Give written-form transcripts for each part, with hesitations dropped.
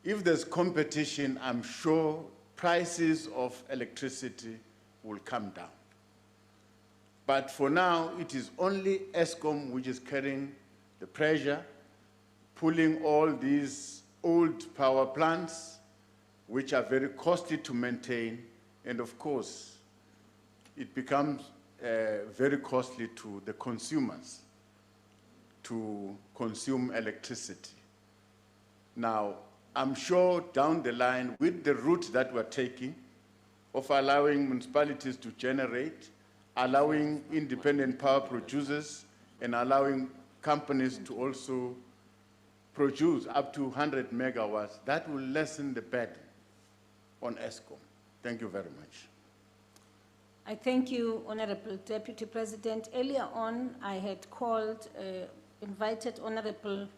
if there's competition, I'm sure prices of electricity will come down. But for now, it is only Eskom which is carrying the pressure, pulling all these old power plants, which are very costly to maintain, and of course, it becomes very costly to the consumers to consume electricity. Now, I'm sure down the line, with the route that we're taking of allowing municipalities to generate, allowing independent power producers, and allowing companies to also produce up to 100 megawatts, that will lessen the burden on Eskom. Thank you very much. I thank you, Honorable Deputy President. Earlier on, I had called, invited Honorable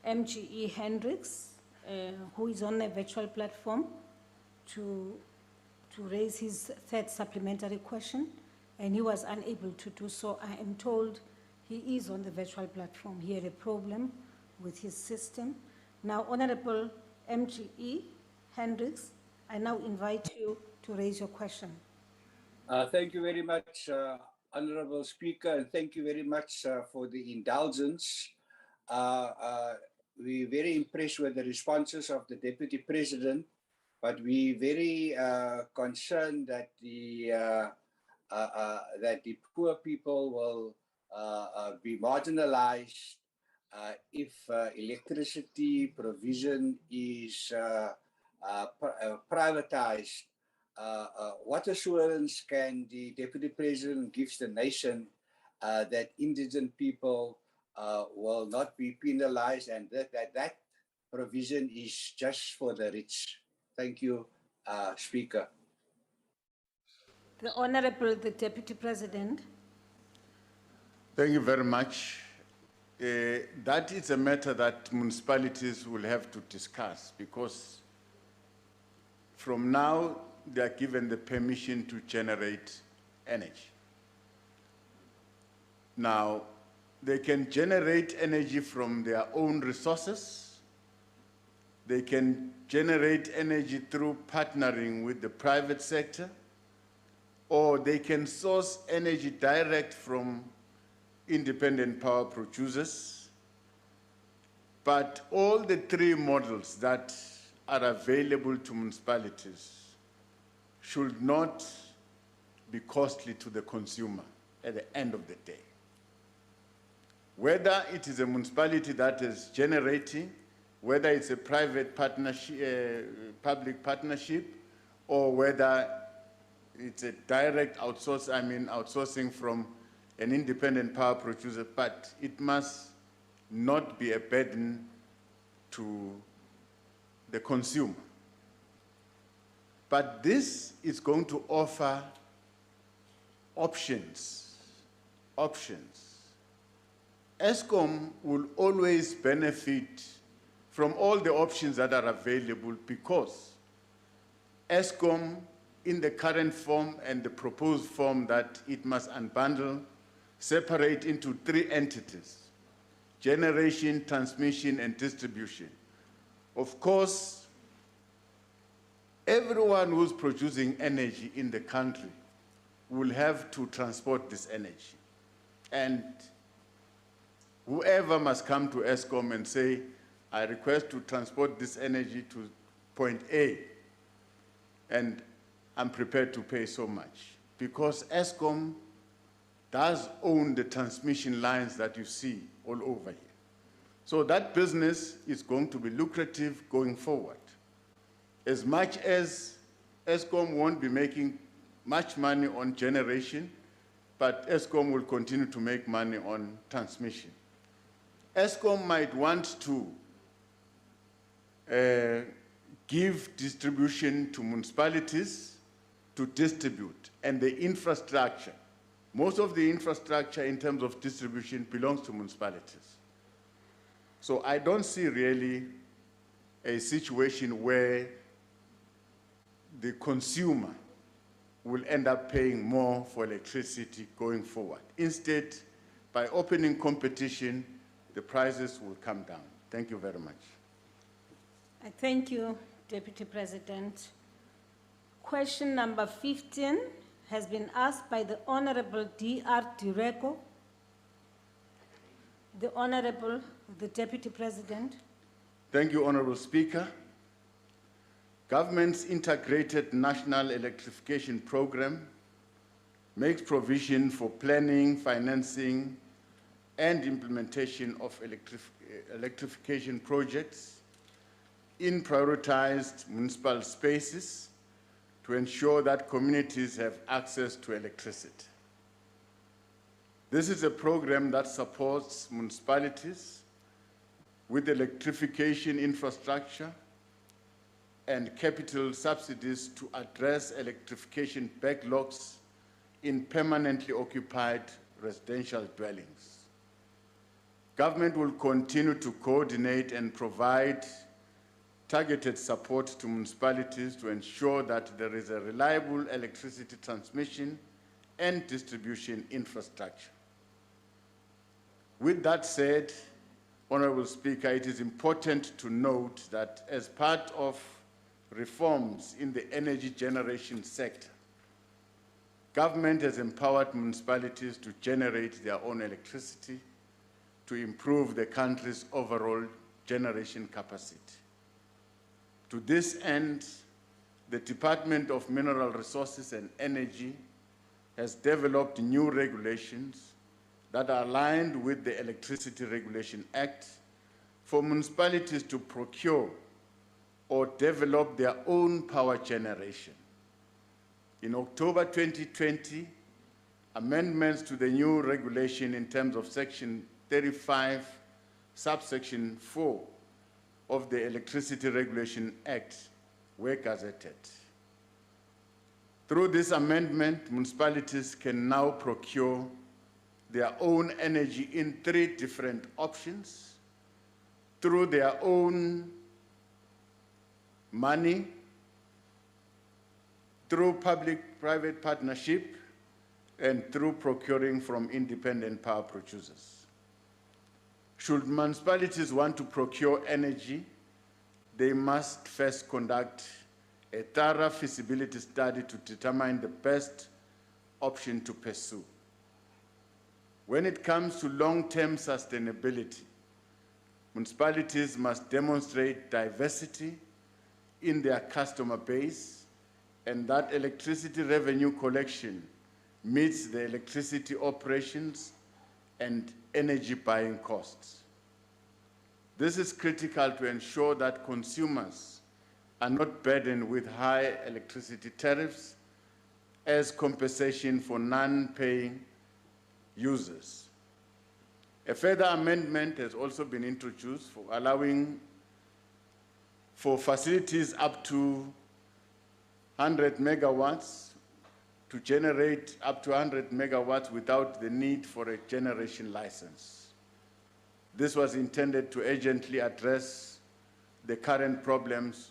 MGE Hendricks, who is on a virtual platform, to raise his third supplementary question, and he was unable to do so. I am told he is on the virtual platform. He had a problem with his system. Now, Honorable MGE Hendricks, I now invite you to raise your question. Thank you very much, Honorable Speaker, and thank you very much for the indulgence. We're very impressed with the responses of the Deputy President, but we're very concerned that the poor people will be marginalized if electricity provision is privatized. What assurance can the Deputy President give the nation that indigent people will not be penalized, and that provision is just for the rich? Thank you, Speaker. The Honorable the Deputy President. Thank you very much. That is a matter that municipalities will have to discuss, because from now they are given the permission to generate energy. Now, they can generate energy from their own resources. They can generate energy through partnering with the private sector, or they can source energy direct from independent power producers. But all the three models that are available to municipalities should not be costly to the consumer at the end of the day. Whether it is a municipality that is generating, whether it's a private partnership, public partnership, or whether it's a direct outsourcing from an independent power producer, but it must not be a burden to the consumer. But this is going to offer options. Eskom will always benefit from all the options that are available, because Eskom, in the current form and the proposed form that it must unbundle, separate into three entities: generation, transmission, and distribution. Of course, everyone who's producing energy in the country will have to transport this energy. And whoever must come to Eskom and say, I request to transport this energy to point A, and I'm prepared to pay so much, because Eskom does own the transmission lines that you see all over here. So that business is going to be lucrative going forward. As much as Eskom won't be making much money on generation, but Eskom will continue to make money on transmission. Eskom might want to give distribution to municipalities to distribute, and the infrastructure, most of the infrastructure in terms of distribution belongs to municipalities. So I don't see really a situation where the consumer will end up paying more for electricity going forward. Instead, by opening competition, the prices will come down. Thank you very much. I thank you, Deputy President. Question number 15 has been asked by the Honorable D.R. Direko. The Honorable, the Deputy President. Thank you, Honorable Speaker. Government's integrated national electrification program makes provision for planning, financing, and implementation of electrification projects in prioritized municipal spaces to ensure that communities have access to electricity. This is a program that supports municipalities with electrification infrastructure and capital subsidies to address electrification backlogs in permanently occupied residential dwellings. Government will continue to coordinate and provide targeted support to municipalities to ensure that there is a reliable electricity transmission and distribution infrastructure. With that said, Honorable Speaker, it is important to note that as part of reforms in the energy generation sector, government has empowered municipalities to generate their own electricity to improve the country's overall generation capacity. To this end, the Department of Mineral Resources and Energy has developed new regulations that are aligned with the Electricity Regulation Act for municipalities to procure or develop their own power generation. In October 2020, amendments to the new regulation in terms of Section 35, subsection 4 of the Electricity Regulation Act were gazetted. Through this amendment, municipalities can now procure their own energy in 3 different options: through their own money, through public-private partnership, and through procuring from independent power producers. Should municipalities want to procure energy, they must first conduct a thorough feasibility study to determine the best option to pursue. When it comes to long-term sustainability, municipalities must demonstrate diversity in their customer base and that electricity revenue collection meets the electricity operations and energy buying costs. This is critical to ensure that consumers are not burdened with high electricity tariffs as compensation for non-paying users. A further amendment has also been introduced for allowing for facilities up to 100 megawatts to generate up to 100 megawatts without the need for a generation license. This was intended to urgently address the current problems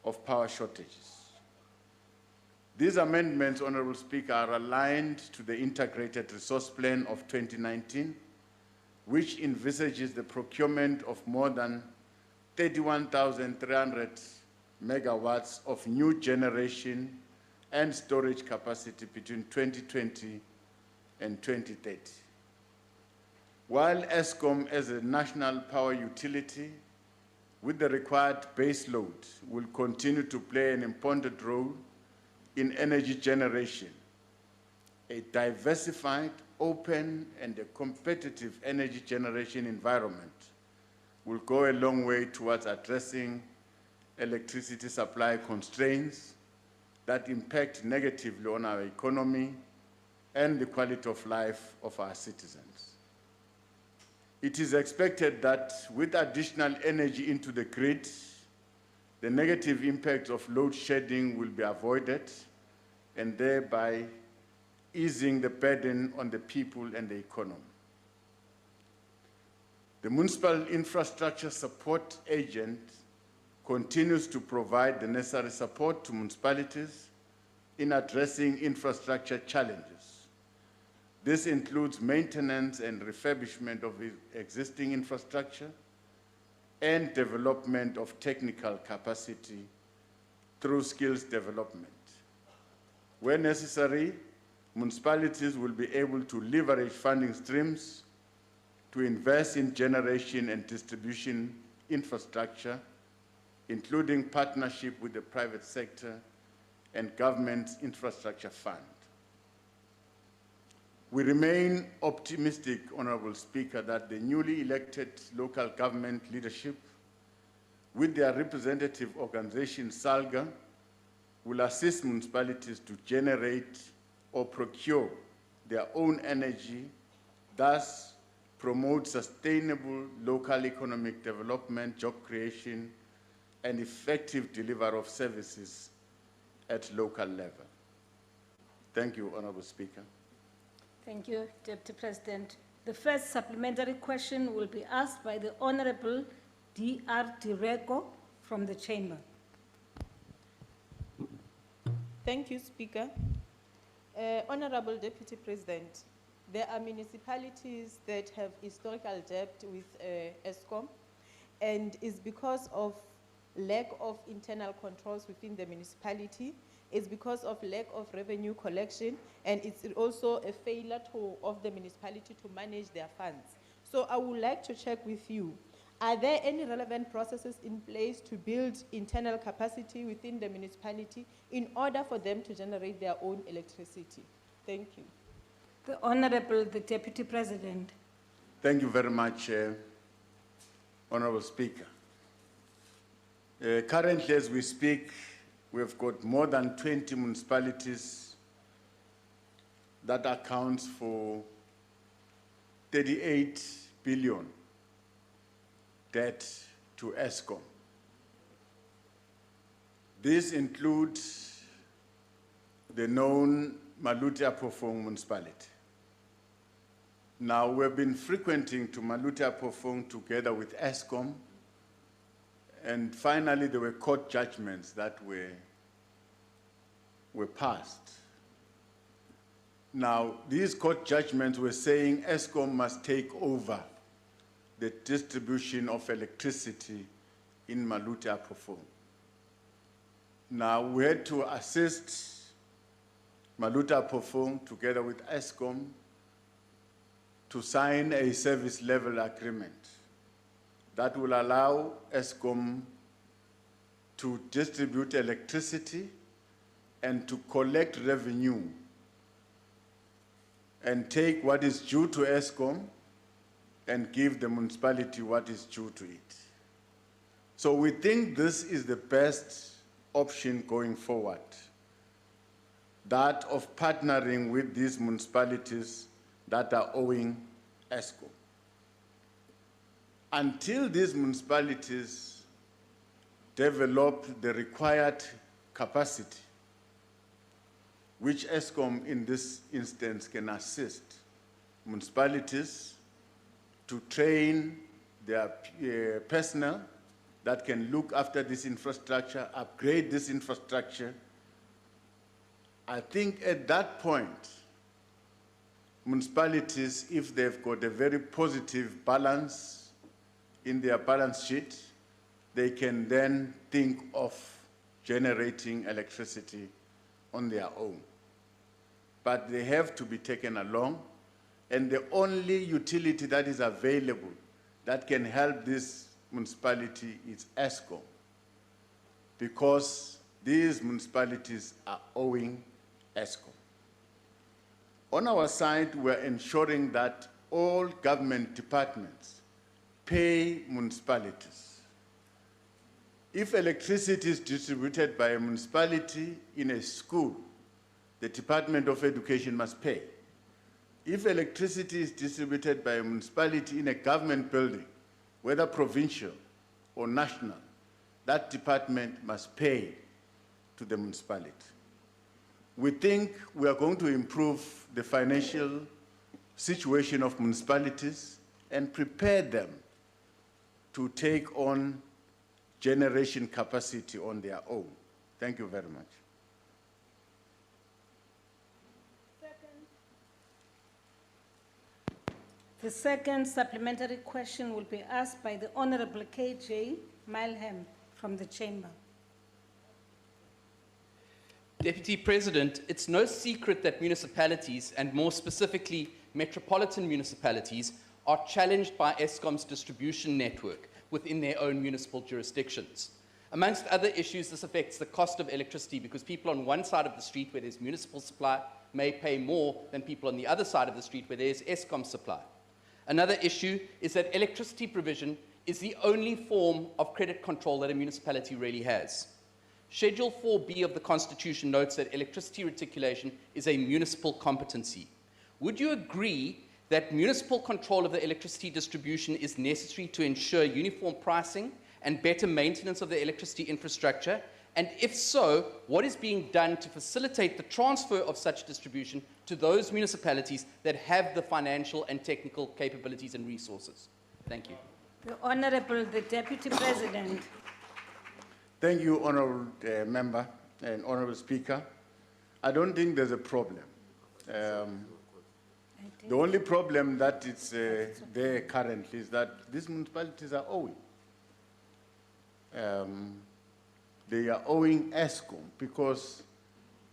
of power shortages. These amendments, Honorable Speaker, are aligned to the Integrated Resource Plan of 2019, which envisages the procurement of more than 31,300 megawatts of new generation and storage capacity between 2020 and 2030. While ESCOM, as a national power utility with the required base load, will continue to play an important role in energy generation, a diversified, open, and a competitive energy generation environment will go a long way towards addressing electricity supply constraints that impact negatively on our economy and the quality of life of our citizens. It is expected that with additional energy into the grid, the negative impact of load shedding will be avoided and thereby easing the burden on the people and the economy. The Municipal Infrastructure Support Agent continues to provide the necessary support to municipalities in addressing infrastructure challenges. This includes maintenance and refurbishment of existing infrastructure, and development of technical capacity through skills development. Where necessary, municipalities will be able to leverage funding streams to invest in generation and distribution infrastructure, including partnership with the private sector and government's infrastructure fund. We remain optimistic, Honorable Speaker, that the newly elected local government leadership, with their representative organization, SALGA, will assist municipalities to generate or procure their own energy, thus promote sustainable local economic development, job creation, and effective delivery of services at local level. Thank you, Honorable Speaker. Thank you, Deputy President. The first supplementary question will be asked by the Honorable D.R. Direko from the Chamber. Thank you, Speaker. Honorable Deputy President, there are municipalities that have historical debt with ESCOM, and it's because of lack of internal controls within the municipality, it's because of lack of revenue collection, and it's also a failure of the municipality to manage their funds. So I would like to check with you, are there any relevant processes in place to build internal capacity within the municipality in order for them to generate their own electricity? Thank you. The Honorable, the Deputy President. Thank you very much, Honorable Speaker. Currently, as we speak, we've got more than 20 municipalities that accounts for 38 billion debt to ESCOM. This includes the known Maluti-Apofong municipality. Now, we've been frequenting to Maluti-Apofong together with ESCOM, and finally there were court judgments that were passed. Now, these court judgments were saying ESCOM must take over the distribution of electricity in Maluti-Apofong. Now, we had to assist Maluti-Apofong together with ESCOM to sign a service level agreement that will allow ESCOM to distribute electricity and to collect revenue and take what is due to ESCOM and give the municipality what is due to it. So we think this is the best option going forward, that of partnering with these municipalities that are owing ESCOM. Until these municipalities develop the required capacity, which ESCOM in this instance can assist municipalities to train their personnel that can look after this infrastructure, upgrade this infrastructure. I think at that point, municipalities, if they've got a very positive balance in their balance sheet, they can then think of generating electricity on their own. But they have to be taken along, and the only utility that is available that can help this municipality is ESCOM, because these municipalities are owing ESCOM. On our side, we're ensuring that all government departments pay municipalities. If electricity is distributed by a municipality in a school, the Department of Education must pay. If electricity is distributed by a municipality in a government building, whether provincial or national, that department must pay to the municipality. We think we are going to improve the financial situation of municipalities and prepare them to take on generation capacity on their own. Thank you very much. The second supplementary question will be asked by the Honorable KJ Milham from the Chamber. Deputy President, it's no secret that municipalities, and more specifically metropolitan municipalities, are challenged by Eskom's distribution network within their own municipal jurisdictions. Amongst other issues, this affects the cost of electricity because people on one side of the street where there's municipal supply may pay more than people on the other side of the street where there's Eskom supply. Another issue is that electricity provision is the only form of credit control that a municipality really has. Schedule 4B of the Constitution notes that electricity reticulation is a municipal competency. Would you agree that municipal control of the electricity distribution is necessary to ensure uniform pricing and better maintenance of the electricity infrastructure? And if so, what is being done to facilitate the transfer of such distribution to those municipalities that have the financial and technical capabilities and resources? Thank you. The Honorable, the Deputy President. Thank you, Honourable Member and Honourable Speaker. I don't think there's a problem. The only problem that is there currently is that these municipalities are owing. They are owing Eskom because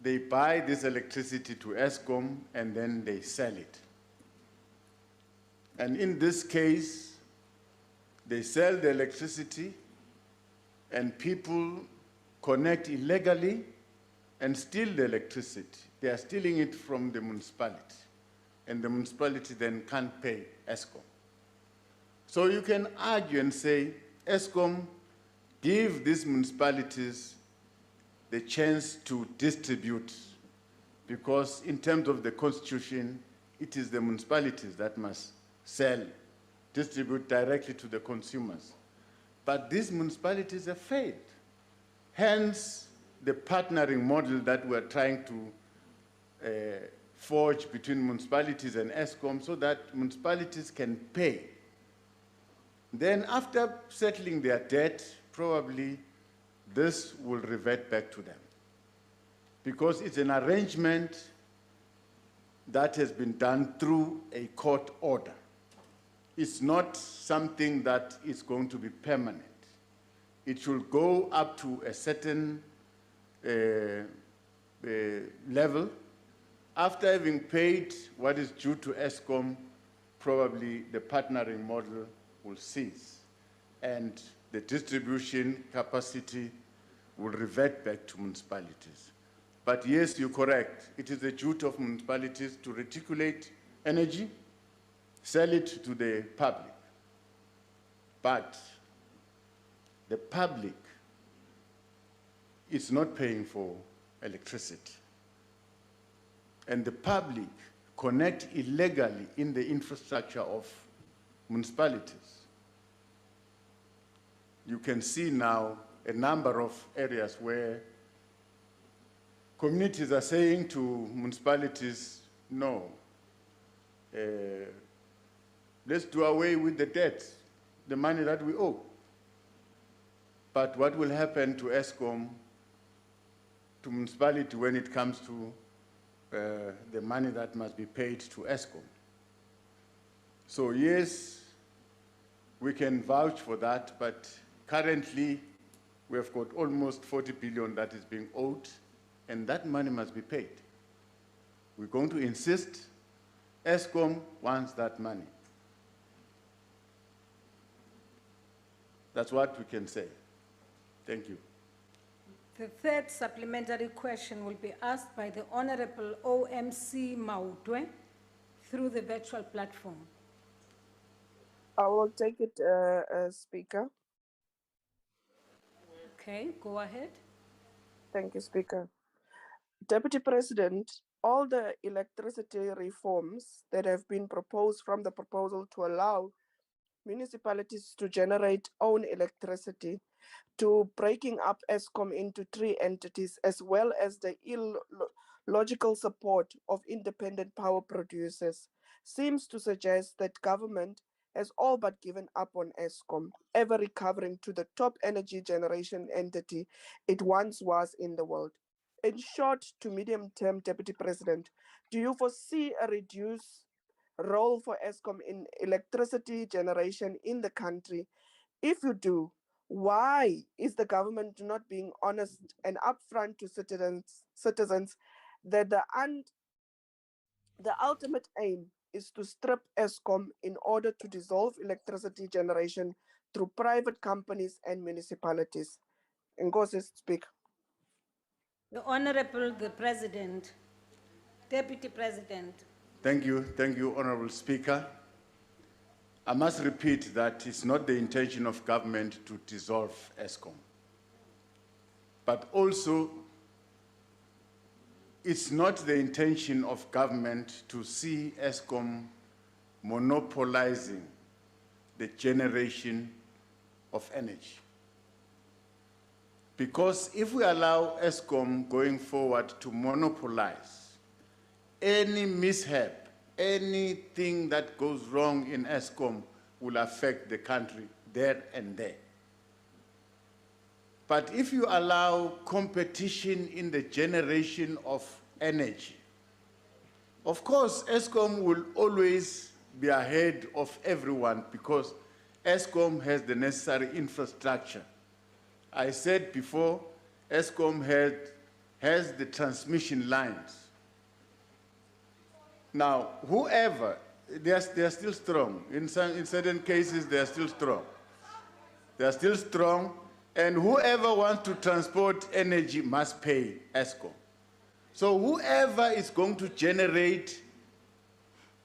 they buy this electricity to Eskom and then they sell it. And in this case, they sell the electricity and people connect illegally and steal the electricity. They are stealing it from the municipality, and the municipality then can't pay Eskom. So you can argue and say, Eskom, give these municipalities the chance to distribute, because in terms of the Constitution, it is the municipalities that must sell, distribute directly to the consumers. But these municipalities have failed. Hence, the partnering model that we're trying to forge between municipalities and Eskom so that municipalities can pay. Then after settling their debt, probably this will revert back to them, because it's an arrangement that has been done through a court order. It's not something that is going to be permanent. It should go up to a certain level. After having paid what is due to Eskom, probably the partnering model will cease, and the distribution capacity will revert back to municipalities. But yes, you're correct. It is the duty of municipalities to reticulate energy, sell it to the public. But the public is not paying for electricity. And the public connect illegally in the infrastructure of municipalities. You can see now a number of areas where communities are saying to municipalities, no, let's do away with the debt, the money that we owe. But what will happen to Eskom, to municipality, when it comes to the money that must be paid to Eskom? So yes, we can vouch for that, but currently we have got almost 40 billion that is being owed, and that money must be paid. We're going to insist. Eskom wants that money. That's what we can say. Thank you. The third supplementary question will be asked by the Honorable OMC Mautwe through the virtual platform. I will take it, Speaker. Okay, go ahead. Thank you, Speaker. Deputy President, all the electricity reforms that have been proposed from the proposal to allow municipalities to generate own electricity, to breaking up Eskom into 3 entities, as well as the illogical support of independent power producers, seems to suggest that government has all but given up on Eskom, ever recovering to the top energy generation entity it once was in the world. In short to medium term, Deputy President, do you foresee a role for Eskom in electricity generation in the country? If you do, why is the government not being honest and upfront to citizens that the ultimate aim is to strip Eskom in order to dissolve electricity generation through private companies and municipalities? Ngozi, speak. The Honorable the President, Deputy President. Thank you, Honorable Speaker. I must repeat that it's not the intention of government to dissolve Eskom. But also, it's not the intention of government to see Eskom monopolizing the generation of energy. Because if we allow Eskom going forward to monopolize, any mishap, anything that goes wrong in Eskom will affect the country there and there. But if you allow competition in the generation of energy, of course, Eskom will always be ahead of everyone because Eskom has the necessary infrastructure. I said before, Eskom has the transmission lines. Now, whoever, they are still strong. In certain cases, they are still strong. They are still strong, and whoever wants to transport energy must pay Eskom. So whoever is going to generate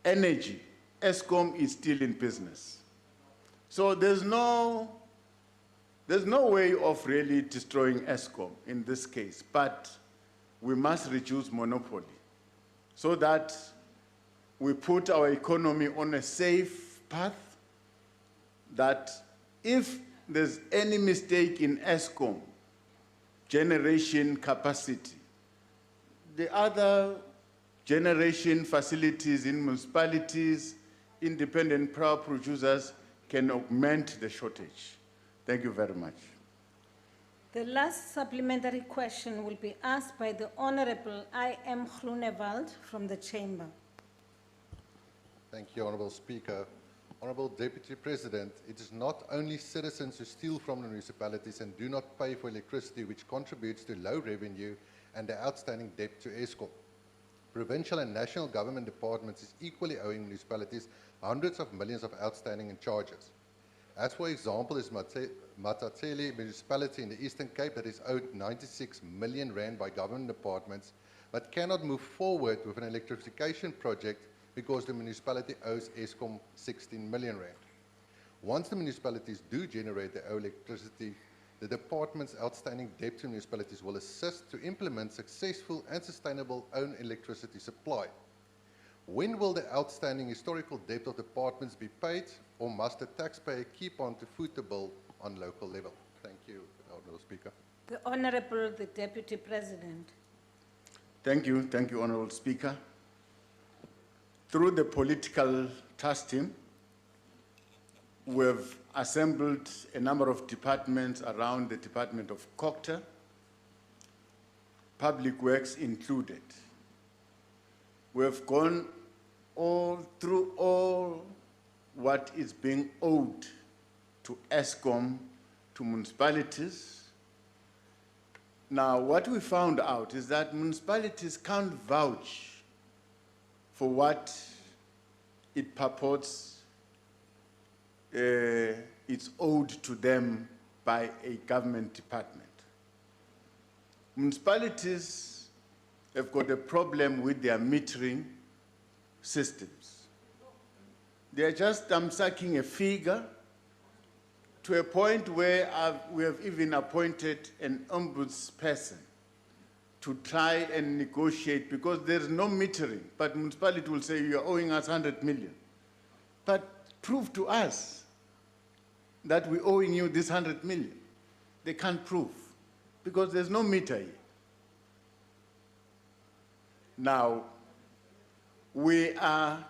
energy, Eskom is still in business. So there's no way of really destroying Eskom in this case, but we must reduce monopoly so that we put our economy on a safe path, that if there's any mistake in Eskom generation capacity, the other generation facilities in municipalities, independent power producers can augment the shortage. Thank you very much. The last supplementary question will be asked by the Honorable I.M. Groenewald from the Chamber. Thank you, Honourable Speaker. Honourable Deputy President, it is not only citizens who steal from the municipalities and do not pay for electricity which contributes to low revenue and the outstanding debt to Eskom. Provincial and national government departments is equally owing municipalities hundreds of millions of outstanding and charges. As for example, is Matatseli Municipality in the Eastern Cape that is owed 96 million rand by government departments, but cannot move forward with an electrification project because the municipality owes Eskom 16 million rand. Once the municipalities do generate their own electricity, the department's outstanding debt to municipalities will assist to implement successful and sustainable own electricity supply. When will the outstanding historical debt of departments be paid, or must the taxpayer keep on to foot the bill on local level? Thank you, Honourable Speaker. The Honorable the Deputy President. Thank you, Honourable Speaker. Through the political task team, we've assembled a number of departments around the Department of Cocta, Public Works included. We've gone through all what is being owed to Eskom, to municipalities. Now, what we found out is that municipalities can't vouch for what it purports it's owed to them by a government department. Municipalities have got a problem with their metering systems. They are just sucking a figure to a point where we have even appointed an ombudsperson to try and negotiate, because there's no metering, but municipality will say you're owing us 100 million. But prove to us that we're owing you this 100 million. They can't prove, because there's no meter here. Now, we are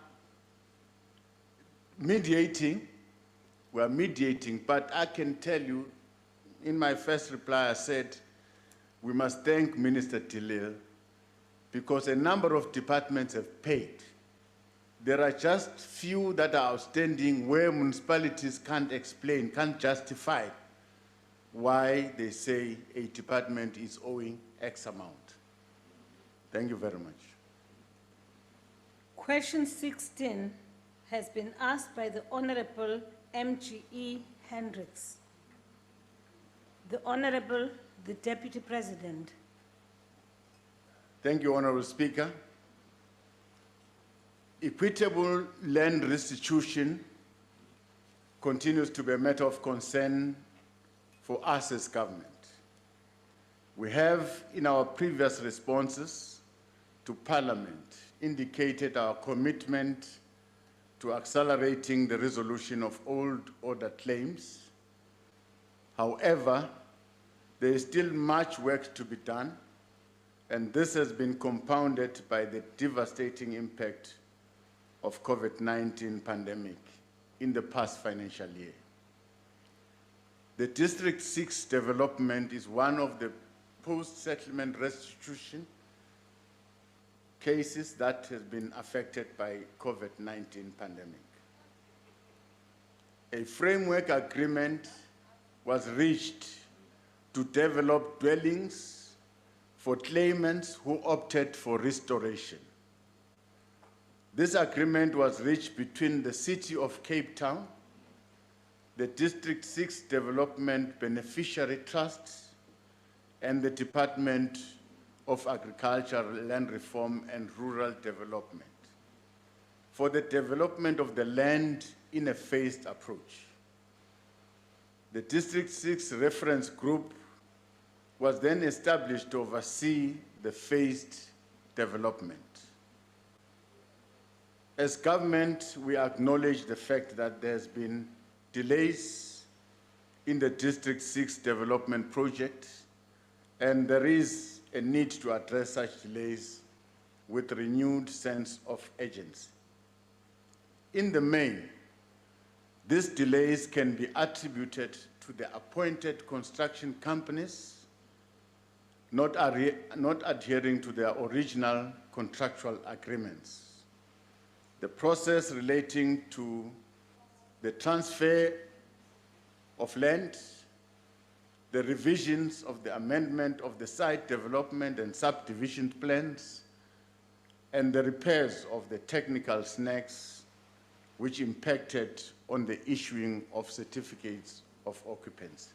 mediating, but I can tell you, in my first reply, I said, we must thank Minister Tilil, because a number of departments have paid there are just few that are outstanding where municipalities can't explain, can't justify why they say a department is owing X amount. Thank you very much. Question 16 has been asked by the Honorable MGE Hendricks. The Honorable, the Deputy President. Thank you, Honorable Speaker. Equitable land restitution continues to be a matter of concern for us as government. We have, in our previous responses to Parliament, indicated our commitment to accelerating the resolution of old order claims. However, there is still much work to be done, and this has been compounded by the devastating impact of COVID-19 pandemic in the past financial year. The District 6 development is one of the post-settlement restitution cases that has been affected by COVID-19 pandemic. A framework agreement was reached to develop dwellings for claimants who opted for restoration. This agreement was reached between the City of Cape Town, the District 6 Development Beneficiary Trusts, and the Department of Agriculture, Land Reform and Rural Development for the development of the land in a phased approach. The District 6 reference group was then established to oversee the phased development. As government, we acknowledge the fact that there's been delays in the District 6 development project, and there is a need to address such delays with renewed sense of urgency. In the main, these delays can be attributed to the appointed construction companies not adhering to their original contractual agreements. The process relating to the transfer of land, the revisions of the amendment of the site development and subdivision plans, and the repairs of the technical snags which impacted on the issuing of certificates of occupancy.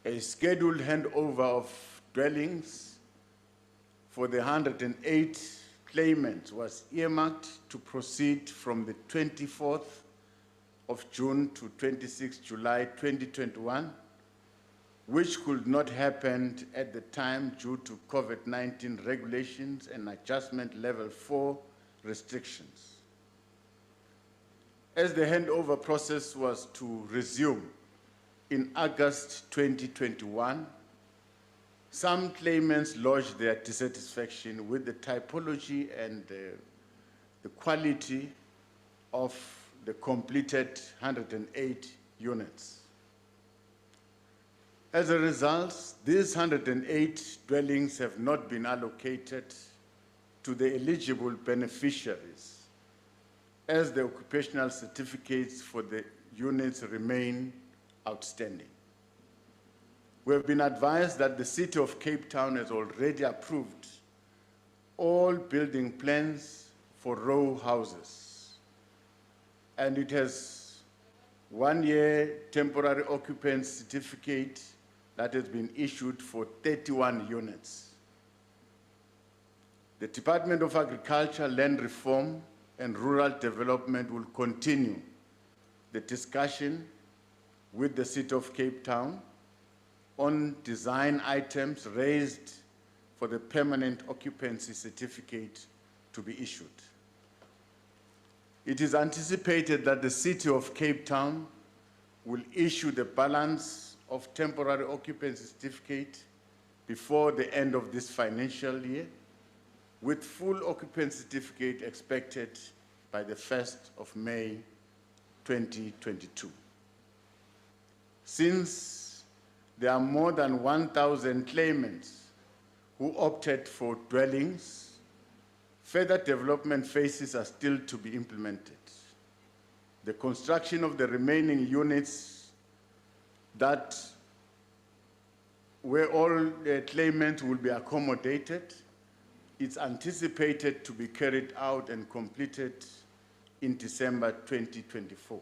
A scheduled handover of dwellings for the 108 claimants was earmarked to proceed from the 24th of June to 26 July 2021, which could not happen at the time due to COVID-19 regulations and adjustment level 4 restrictions. As the handover process was to resume in August 2021, some claimants lodged their dissatisfaction with the typology and the quality of the completed 108 units. As a result, these 108 dwellings have not been allocated to the eligible beneficiaries, as the occupational certificates for the units remain outstanding. We have been advised that the City of Cape Town has already approved all building plans for row houses, and it has 1-year temporary occupancy certificate that has been issued for 31 units. The Department of Agriculture, Land Reform and Rural Development will continue the discussion with the City of Cape Town on design items raised for the permanent occupancy certificate to be issued. It is anticipated that the City of Cape Town will issue the balance of temporary occupancy certificate before the end of this financial year, with full occupancy certificate expected by the 1st of May 2022. Since there are more than 1,000 claimants who opted for dwellings Further development phases are still to be implemented. The construction of the remaining units that where all the claimants will be accommodated, it's anticipated to be carried out and completed in December 2024.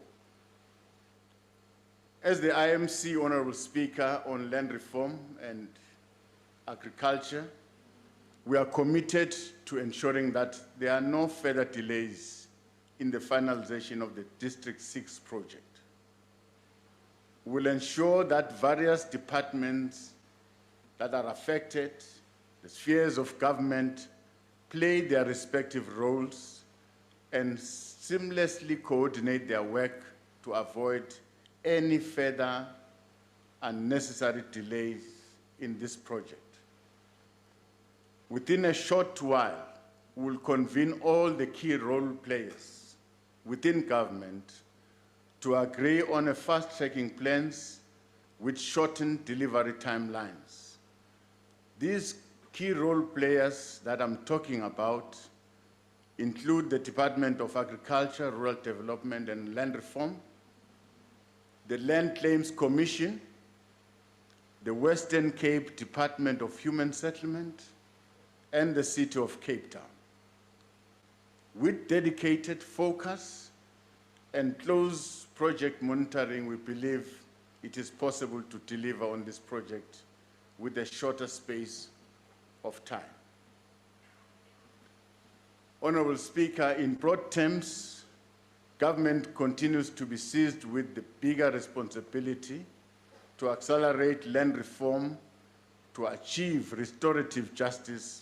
As the IMC Honorable Speaker on land reform and agriculture, we are committed to ensuring that there are no further delays in the finalization of the District 6 project. We'll ensure that various departments that are affected, the spheres of government, play their respective roles and seamlessly coordinate their work to avoid any further unnecessary delays in this project. Within a short while, we'll convene all the key role players within government to agree on a fast-tracking plans which shorten delivery timelines. These key role players that I'm talking about include the Department of Agriculture, Rural Development and Land Reform, the Land Claims Commission, the Western Cape Department of Human Settlement, and the City of Cape Town. With dedicated focus and close project monitoring, we believe it is possible to deliver on this project with a shorter space of time. Honorable Speaker, in broad terms, government continues to be seized with the bigger responsibility to accelerate land reform to achieve restorative justice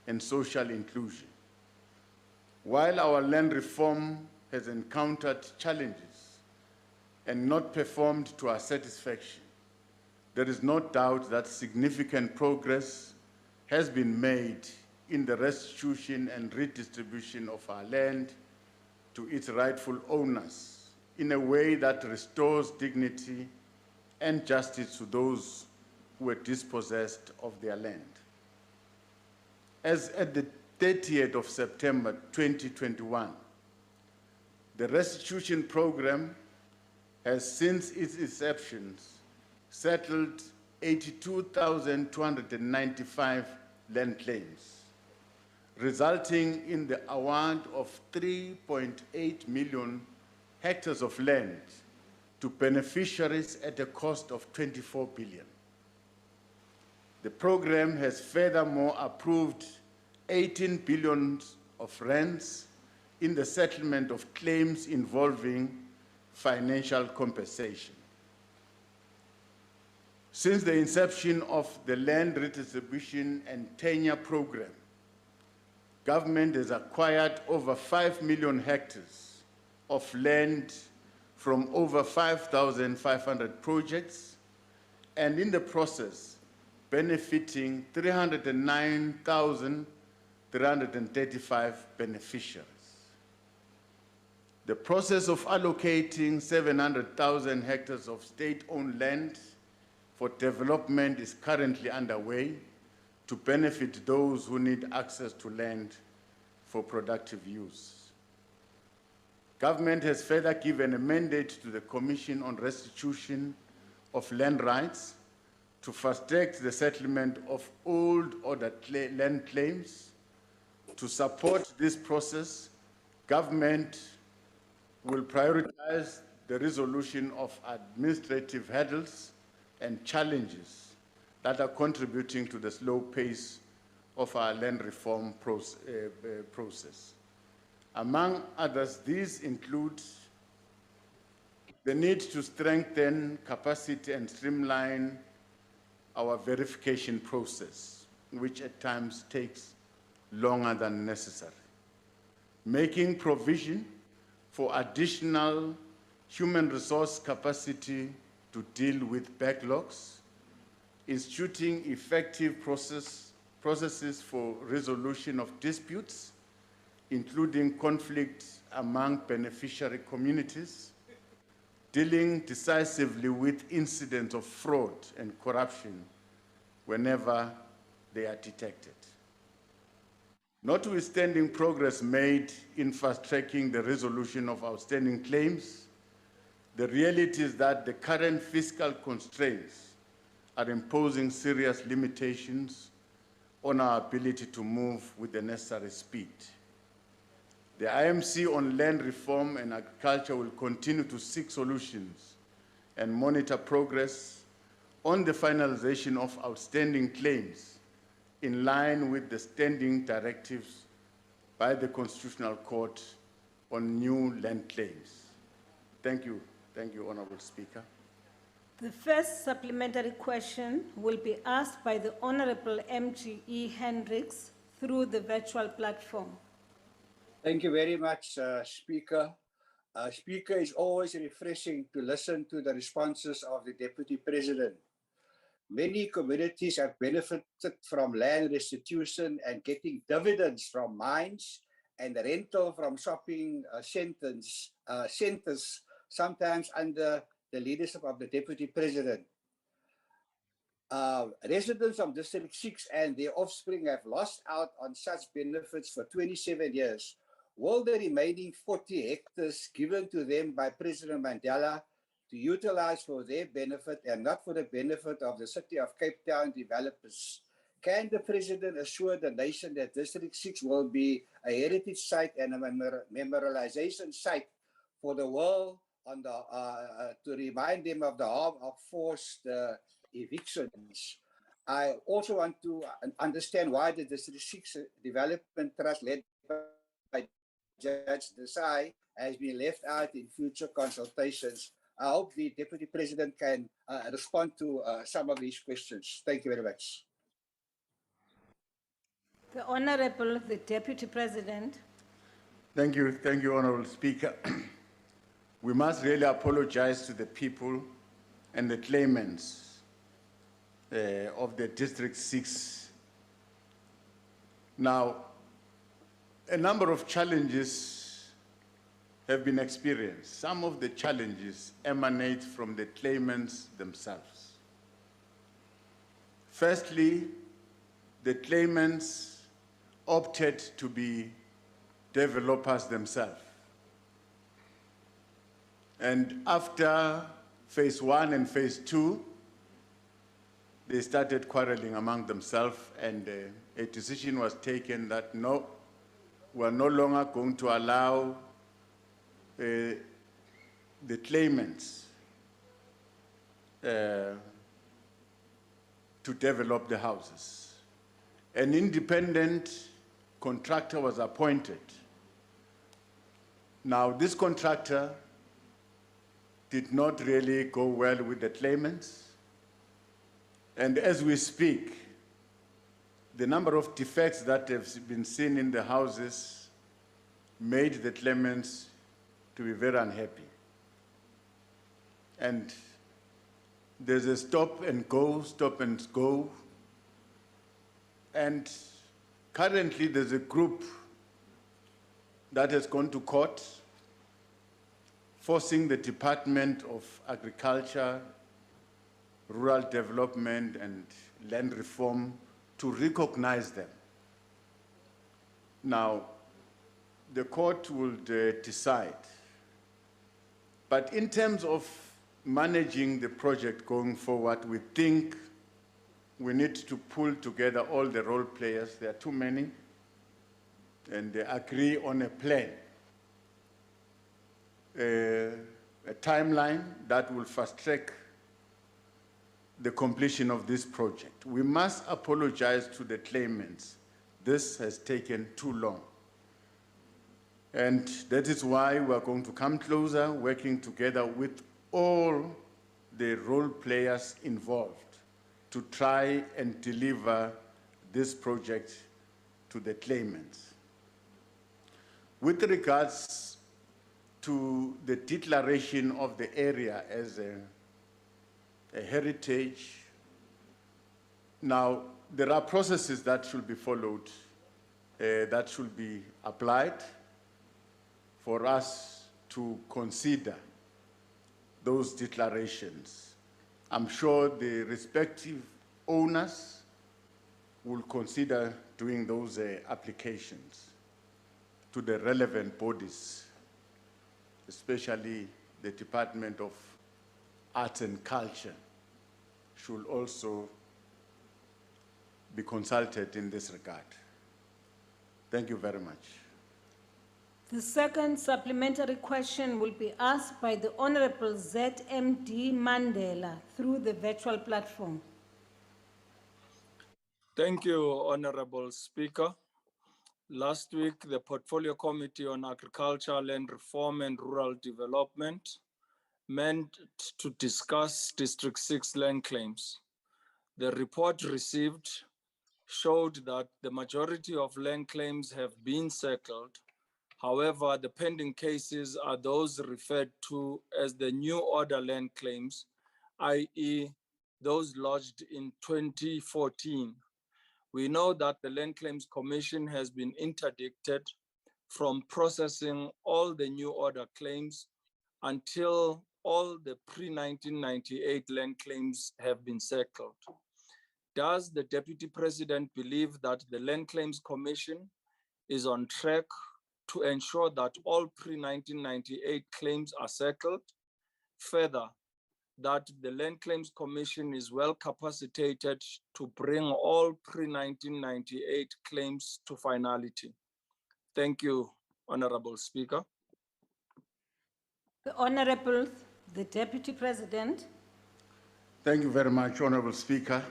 and social inclusion. While our land reform has encountered challenges and not performed to our satisfaction, there is no doubt that significant progress has been made in the restitution and redistribution of our land to its rightful owners in a way that restores dignity and justice to those who were dispossessed of their land. As at the 30th of September 2021, the restitution program has since its inception settled 82,295 land claims, resulting in the award of 3.8 million hectares of land to beneficiaries at a cost of 24 billion. The program has furthermore approved 18 billion of rands in the settlement of claims involving financial compensation. Since the inception of the Land Redistribution and Tenure Program, government has acquired over 5 million hectares of land from over 5,500 projects, and in the process, benefiting 309,335 beneficiaries. The process of allocating 700,000 hectares of state-owned land for development is currently underway to benefit those who need access to land for productive use. Government has further given a mandate to the Commission on Restitution of Land Rights to fast-track the settlement of old ordered land claims. To support this process, government will prioritize the resolution of administrative hurdles and challenges that are contributing to the slow pace of our land reform process. Among others, these include the need to strengthen capacity and streamline our verification process, which at times takes longer than necessary. Making provision for additional human resource capacity to deal with backlogs, instituting effective processes for resolution of disputes, including conflicts among beneficiary communities, dealing decisively with incidents of fraud and corruption whenever they are detected. Notwithstanding progress made in fast-tracking the resolution of outstanding claims, the reality is that the current fiscal constraints are imposing serious limitations on our ability to move with the necessary speed. The IMC on land reform and agriculture will continue to seek solutions and monitor progress on the finalization of outstanding claims in line with the standing directives by the Constitutional Court on new land claims. Thank you. Thank you, Honorable Speaker. The first supplementary question will be asked by the Honorable MGE Hendricks through the virtual platform. Thank you very much, Speaker. Speaker, it's always refreshing to listen to the responses of the Deputy President. Many communities have benefited from land restitution and getting dividends from mines and rental from shopping centers, sometimes under the leadership of the Deputy President. Residents of District 6 and their offspring have lost out on such benefits for 27 years. Will the remaining 40 hectares given to them by President Mandela to utilize for their benefit and not for the benefit of the City of Cape Town developers? Can the President assure the nation that District 6 will be a heritage site and a memorialization site for the world on the, to remind them of the harm of forced evictions? I also want to understand why the District 6 Development Trust led by Judge Desai has been left out in future consultations. I hope the Deputy President can respond to some of these questions. Thank you very much. The Honorable, the Deputy President. Thank you, Honorable Speaker. We must really apologize to the people and the claimants of the District 6. Now, a number of challenges have been experienced. Some of the challenges emanate from the claimants themselves. Firstly, the claimants opted to be developers themselves. And after phase 1 and phase 2, they started quarreling among themselves, and a decision was taken that no, we are no longer going to allow the claimants to develop the houses. An independent contractor was appointed. Now, this contractor did not really go well with the claimants. And as we speak, the number of defects that have been seen in the houses made the claimants to be very unhappy. And there's a stop and go. And currently there's a group that has gone to court forcing the Department of Agriculture, Rural Development and Land Reform to recognize them. Now, the court will decide. But in terms of managing the project going forward, we think we need to pull together all the role players. There are too many, and they agree on a plan, a timeline that will fast-track the completion of this project. We must apologize to the claimants. This has taken too long. And that is why we are going to come closer, working together with all the role players involved to try and deliver this project to the claimants. With regards to the declaration of the area as a heritage, now there are processes that should be followed, that should be applied for us to consider those declarations. I'm sure the respective owners will consider doing those applications to the relevant bodies, especially the Department of Arts and Culture, should also be consulted in this regard. Thank you very much. The second supplementary question will be asked by the Honorable ZMD Mandela through the virtual platform. Thank you, Honorable Speaker. Last week, the Portfolio Committee on Agriculture, Land Reform and Rural Development met to discuss District 6 land claims. The report received showed that the majority of land claims have been settled. However, the pending cases are those referred to as the new order land claims, i.e. those lodged in 2014. We know that the Land Claims Commission has been interdicted from processing all the new order claims until all the pre-1998 land claims have been settled. Does the Deputy President believe that the Land Claims Commission is on track to ensure that all pre-1998 claims are settled? Further, that the Land Claims Commission is well capacitated to bring all pre-1998 claims to finality? Thank you, Honorable Speaker. The Honorable, the Deputy President. Thank you very much, Honorable Speaker.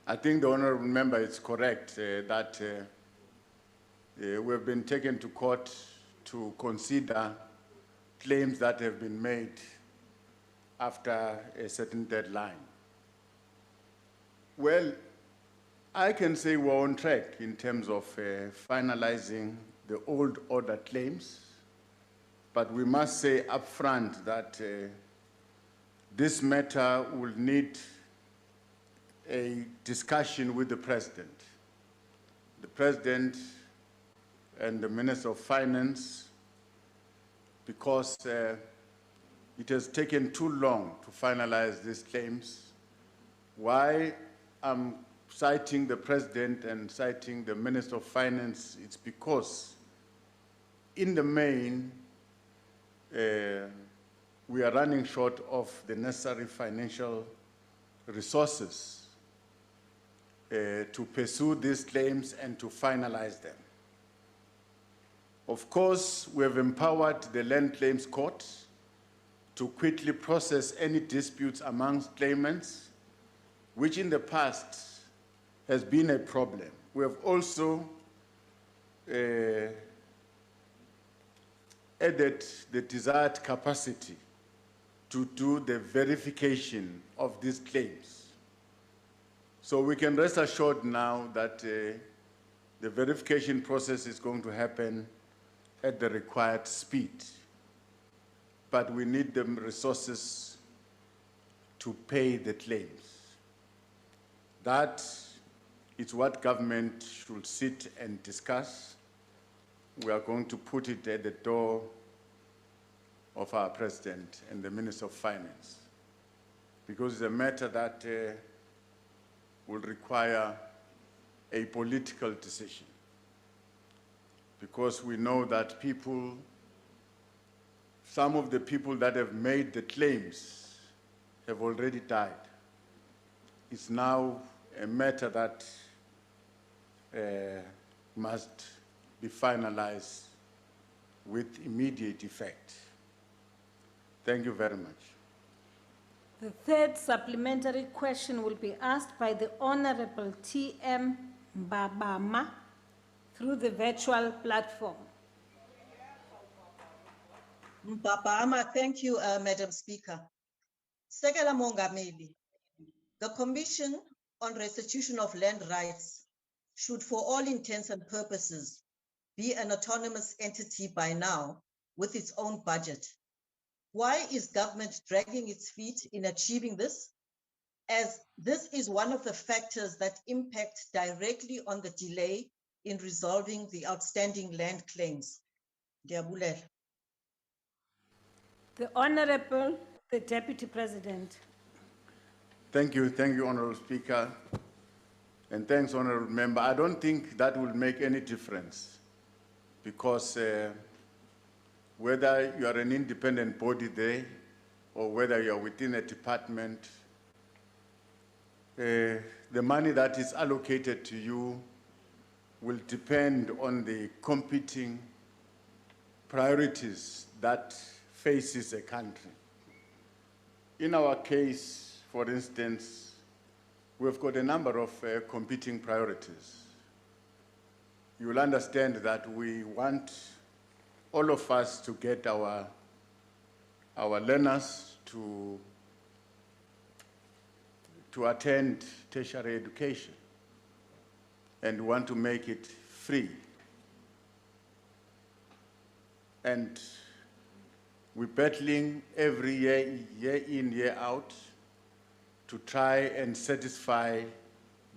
I think the Honorable Member is correct that we have been taken to court to consider claims that have been made after a certain deadline. Well, I can say we're on track in terms of finalizing the old order claims, but we must say upfront that this matter will need a discussion with the President. The President and the Minister of Finance, because it has taken too long to finalize these claims. Why I'm citing the President and citing the Minister of Finance, it's because in the main, we are running short of the necessary financial resources to pursue these claims and to finalize them. Of course, we have empowered the Land Claims Court to quickly process any disputes amongst claimants, which in the past has been a problem. We have also added the desired capacity to do the verification of these claims. So we can rest assured now that the verification process is going to happen at the required speed. But we need the resources to pay the claims. That is what government should sit and discuss. We are going to put it at the door of our President and the Minister of Finance, because it's a matter that will require a political decision. Because we know that people, some of the people that have made the claims have already died. It's now a matter that must be finalized with immediate effect. Thank you very much. The third supplementary question will be asked by the Honorable T.M. Mbabama through the virtual platform. Mbabama, thank you, Madam Speaker. Sekela Mongameli, the Commission on Restitution of Land Rights should, for all intents and purposes, be an autonomous entity by now with its own budget. Why is government dragging its feet in achieving this? As this is one of the factors that impact directly on the delay in resolving the outstanding land claims. Ndiyabulela. The Honorable, the Deputy President. Thank you, Honorable Speaker. And thanks, Honorable Member. I don't think that will make any difference because whether you are an independent body there or whether you are within a department, the money that is allocated to you will depend on the competing priorities that faces a country. In our case, for instance, we've got a number of competing priorities. You will understand that we want all of us to get our learners to attend tertiary education, and we want to make it free. And we're battling every year, year in, year out, to try and satisfy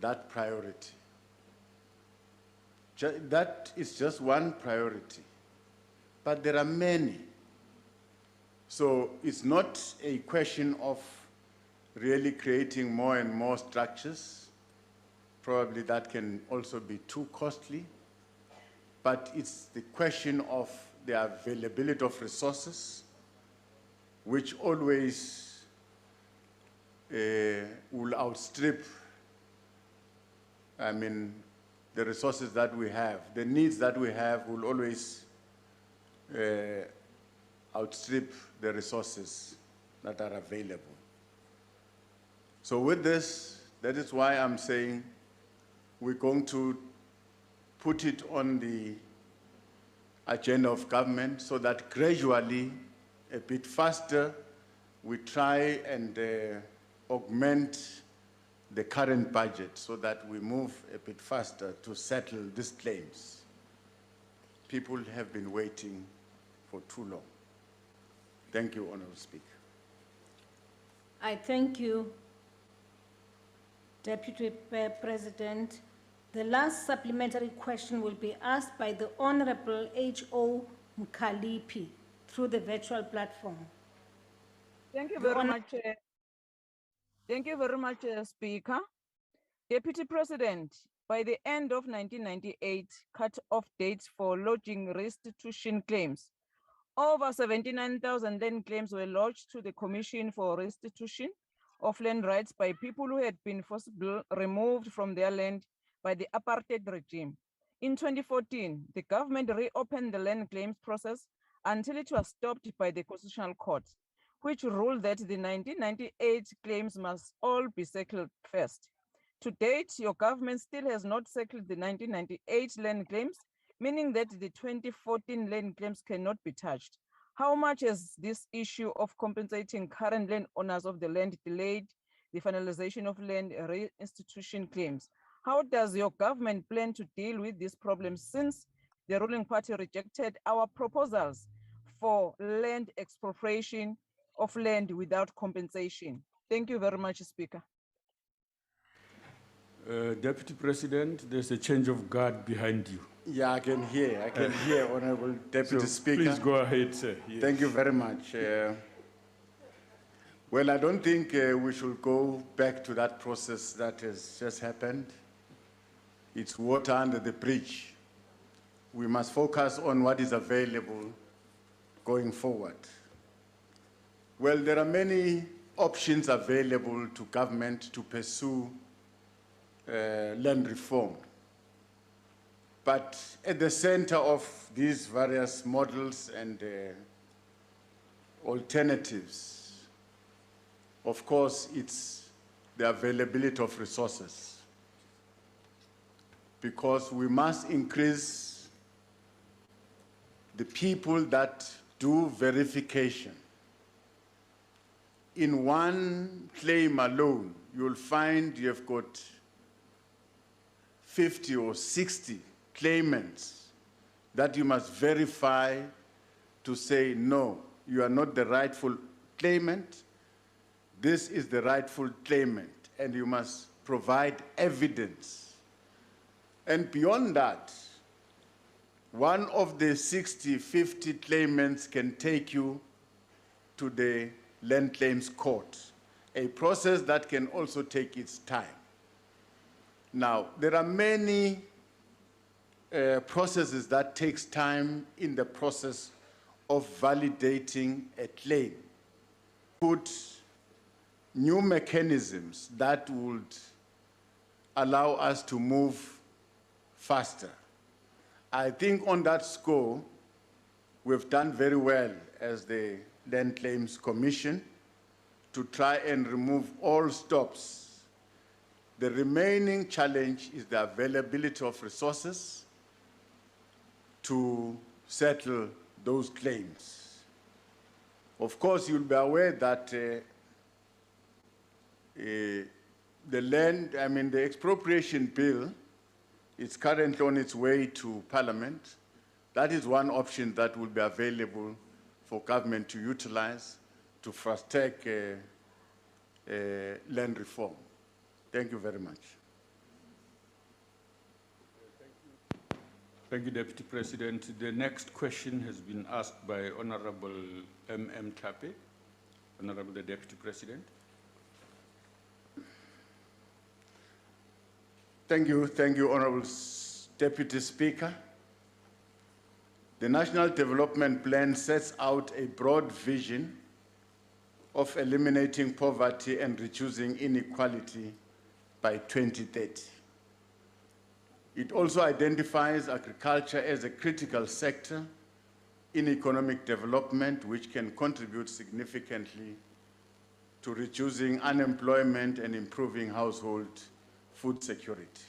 that priority. That is just one priority, but there are many. So it's not a question of really creating more and more structures. Probably that can also be too costly, but it's the question of the availability of resources, which always will outstrip, the resources that we have. The needs that we have will always outstrip the resources that are available. So with this, that is why I'm saying we're going to put it on the agenda of government so that gradually, a bit faster, we try and augment the current budget so that we move a bit faster to settle these claims. People have been waiting for too long. Thank you, Honorable Speaker. I thank you, Deputy President. The last supplementary question will be asked by the Honorable H.O. Mkalipi through the virtual platform. Thank you very much. Thank you very much, Speaker. Deputy President, by the end of 1998 cut-off dates for lodging restitution claims, over 79,000 land claims were lodged to the Commission for Restitution of Land Rights by people who had been forcibly removed from their land by the apartheid regime. In 2014, the government reopened the land claims process until it was stopped by the Constitutional Court, which ruled that the 1998 claims must all be settled first. To date, your government still has not settled the 1998 land claims, meaning that the 2014 land claims cannot be touched. How much has this issue of compensating current land owners of the land delayed the finalization of land restitution claims? How does your government plan to deal with this problem since the ruling party rejected our proposals for land expropriation of land without compensation? Thank you very much, Speaker. Deputy President, there's a change of guard behind you. Yeah, I can hear, Honorable Deputy Speaker. Please go ahead, sir. Yes. Thank you very much. Well, I don't think we should go back to that process that has just happened. It's water under the bridge. We must focus on what is available going forward. Well, there are many options available to government to pursue land reform. But at the center of these various models and alternatives, of course, it's the availability of resources. Because we must increase the people that do verification. In one claim alone, you'll find you've got 50 or 60 claimants that you must verify to say, no, you are not the rightful claimant. This is the rightful claimant, and you must provide evidence. And beyond that, one of the 60, 50 claimants can take you to the land claims court, a process that can also take its time. Now, there are many processes that takes time in the process of validating a claim. Put new mechanisms that would allow us to move faster. I think on that score, we've done very well as the Land Claims Commission to try and remove all stops. The remaining challenge is the availability of resources to settle those claims. Of course, you'll be aware that the expropriation bill is currently on its way to Parliament. That is one option that will be available for government to utilize to fast-track land reform. Thank you very much. Thank you, Deputy President. The next question has been asked by Honorable M.M. Tape. Honorable the Deputy President. Thank you, Honorable Deputy Speaker. The National Development Plan sets out a broad vision of eliminating poverty and reducing inequality by 2030. It also identifies agriculture as a critical sector in economic development, which can contribute significantly to reducing unemployment and improving household food security.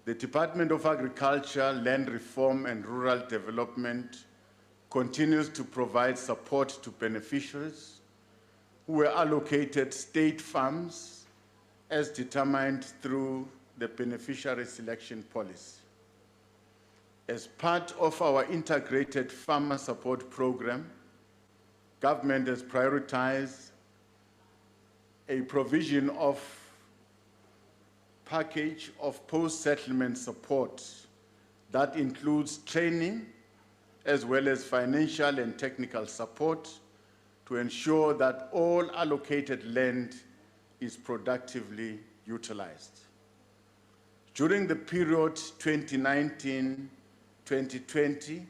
The Department of Agriculture, Land Reform and Rural Development continues to provide support to beneficiaries who were allocated state farms as determined through the beneficiary selection policy. As part of our integrated farmer support program, government has prioritized a provision of package of post-settlement support that includes training as well as financial and technical support to ensure that all allocated land is productively utilized. During the period 2019-2020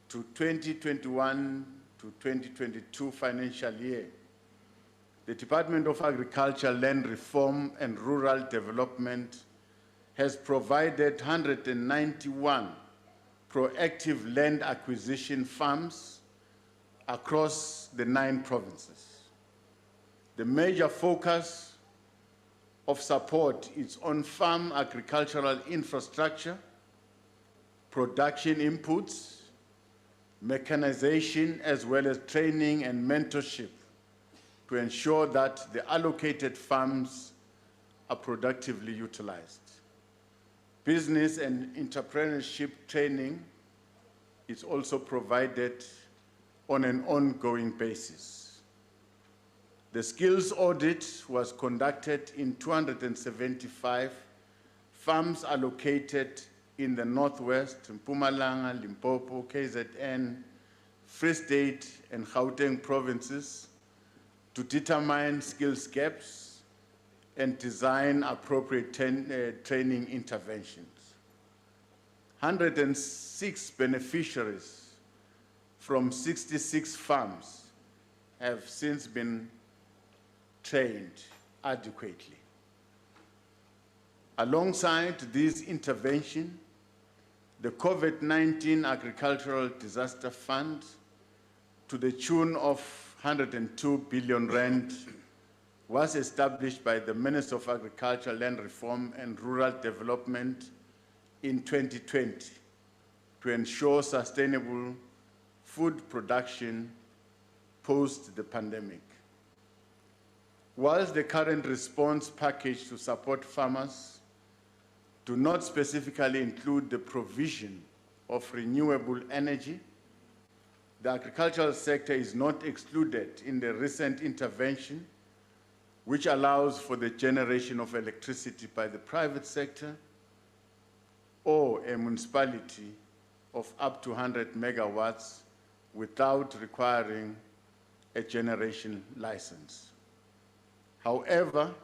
to 2021 to 2022 financial year, the Department of Agriculture, Land Reform and Rural Development has provided 191 proactive land acquisition farms across the 9 provinces. The major focus of support is on farm agricultural infrastructure, production inputs, mechanization, as well as training and mentorship to ensure that the allocated farms are productively utilized. Business and entrepreneurship training is also provided on an ongoing basis. The skills audit was conducted in 275 farms allocated in the Northwest, Mpumalanga, Limpopo, KZN, Free State, and Gauteng provinces to determine skills gaps and design appropriate training interventions. 106 beneficiaries from 66 farms have since been trained adequately. Alongside this intervention, the COVID-19 Agricultural Disaster Fund, to the tune of 102 billion rand, was established by the Minister of Agriculture, Land Reform and Rural Development in 2020 to ensure sustainable food production post the pandemic. Whilst the current response package to support farmers do not specifically include the provision of renewable energy, the agricultural sector is not excluded in the recent intervention, which allows for the generation of electricity by the private sector or a municipality of up to 100 megawatts without requiring a generation license. However,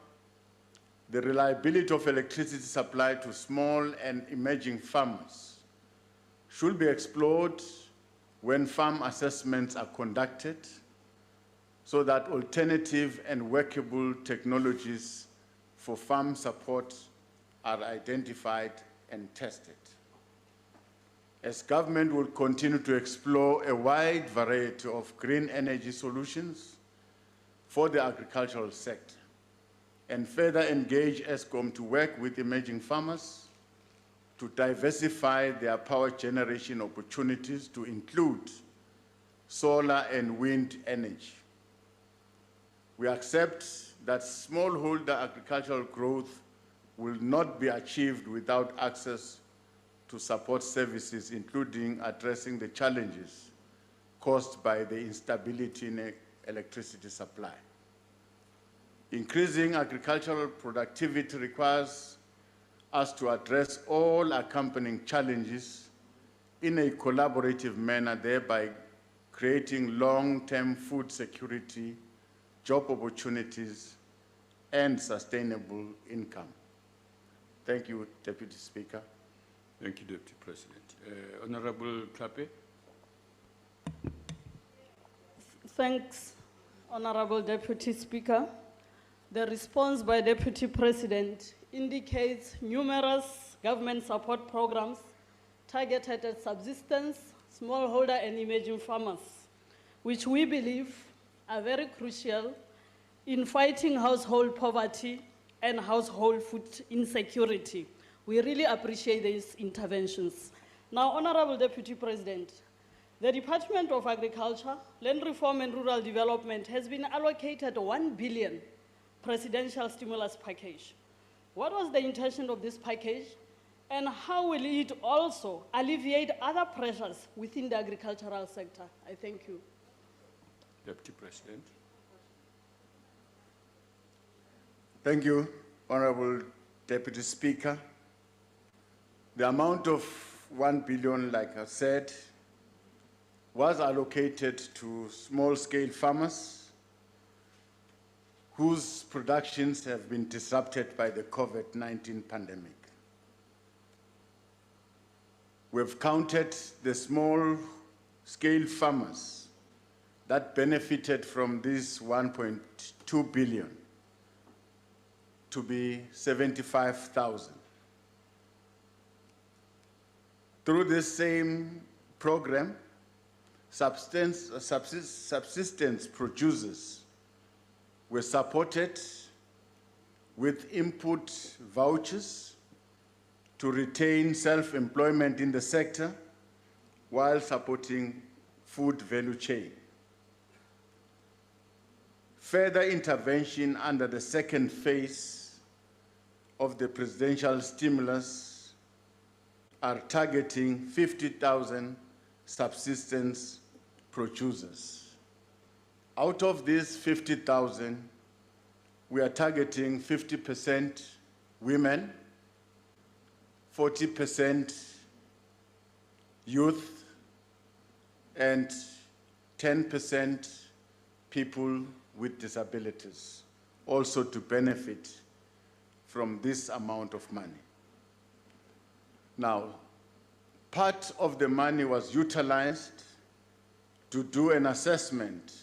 the reliability of electricity supply to small and emerging farmers should be explored when farm assessments are conducted so that alternative and workable technologies for farm support are identified and tested. As government will continue to explore a wide variety of green energy solutions for the agricultural sector and further engage ESCOM to work with emerging farmers to diversify their power generation opportunities to include solar and wind energy. We accept that smallholder agricultural growth will not be achieved without access to support services, including addressing the challenges caused by the instability in electricity supply. Increasing agricultural productivity requires us to address all accompanying challenges in a collaborative manner, thereby creating long-term food security, job opportunities, and sustainable income. Thank you, Deputy Speaker. Thank you, Deputy President. Honorable Klape. Thanks, Honorable Deputy Speaker. The response by Deputy President indicates numerous government support programs targeted at subsistence, smallholder and emerging farmers, which we believe are very crucial in fighting household poverty and household food insecurity. We really appreciate these interventions. Now, Honorable Deputy President, the Department of Agriculture, Land Reform and Rural Development has been allocated 1 billion presidential stimulus package. What was the intention of this package, and how will it also alleviate other pressures within the agricultural sector? I thank you. Deputy President. Thank you, Honorable Deputy Speaker. The amount of 1 billion, like I said, was allocated to small-scale farmers whose productions have been disrupted by the COVID-19 pandemic. We've counted the small-scale farmers that benefited from this 1.2 billion to be 75,000. Through this same program, subsistence producers were supported with input vouchers to retain self-employment in the sector while supporting food value chain. Further intervention under the second phase of the presidential stimulus are targeting 50,000 subsistence producers. Out of these 50,000, we are targeting 50% women, 40% youth, and 10% people with disabilities, also to benefit from this amount of money. Now, part of the money was utilized to do an assessment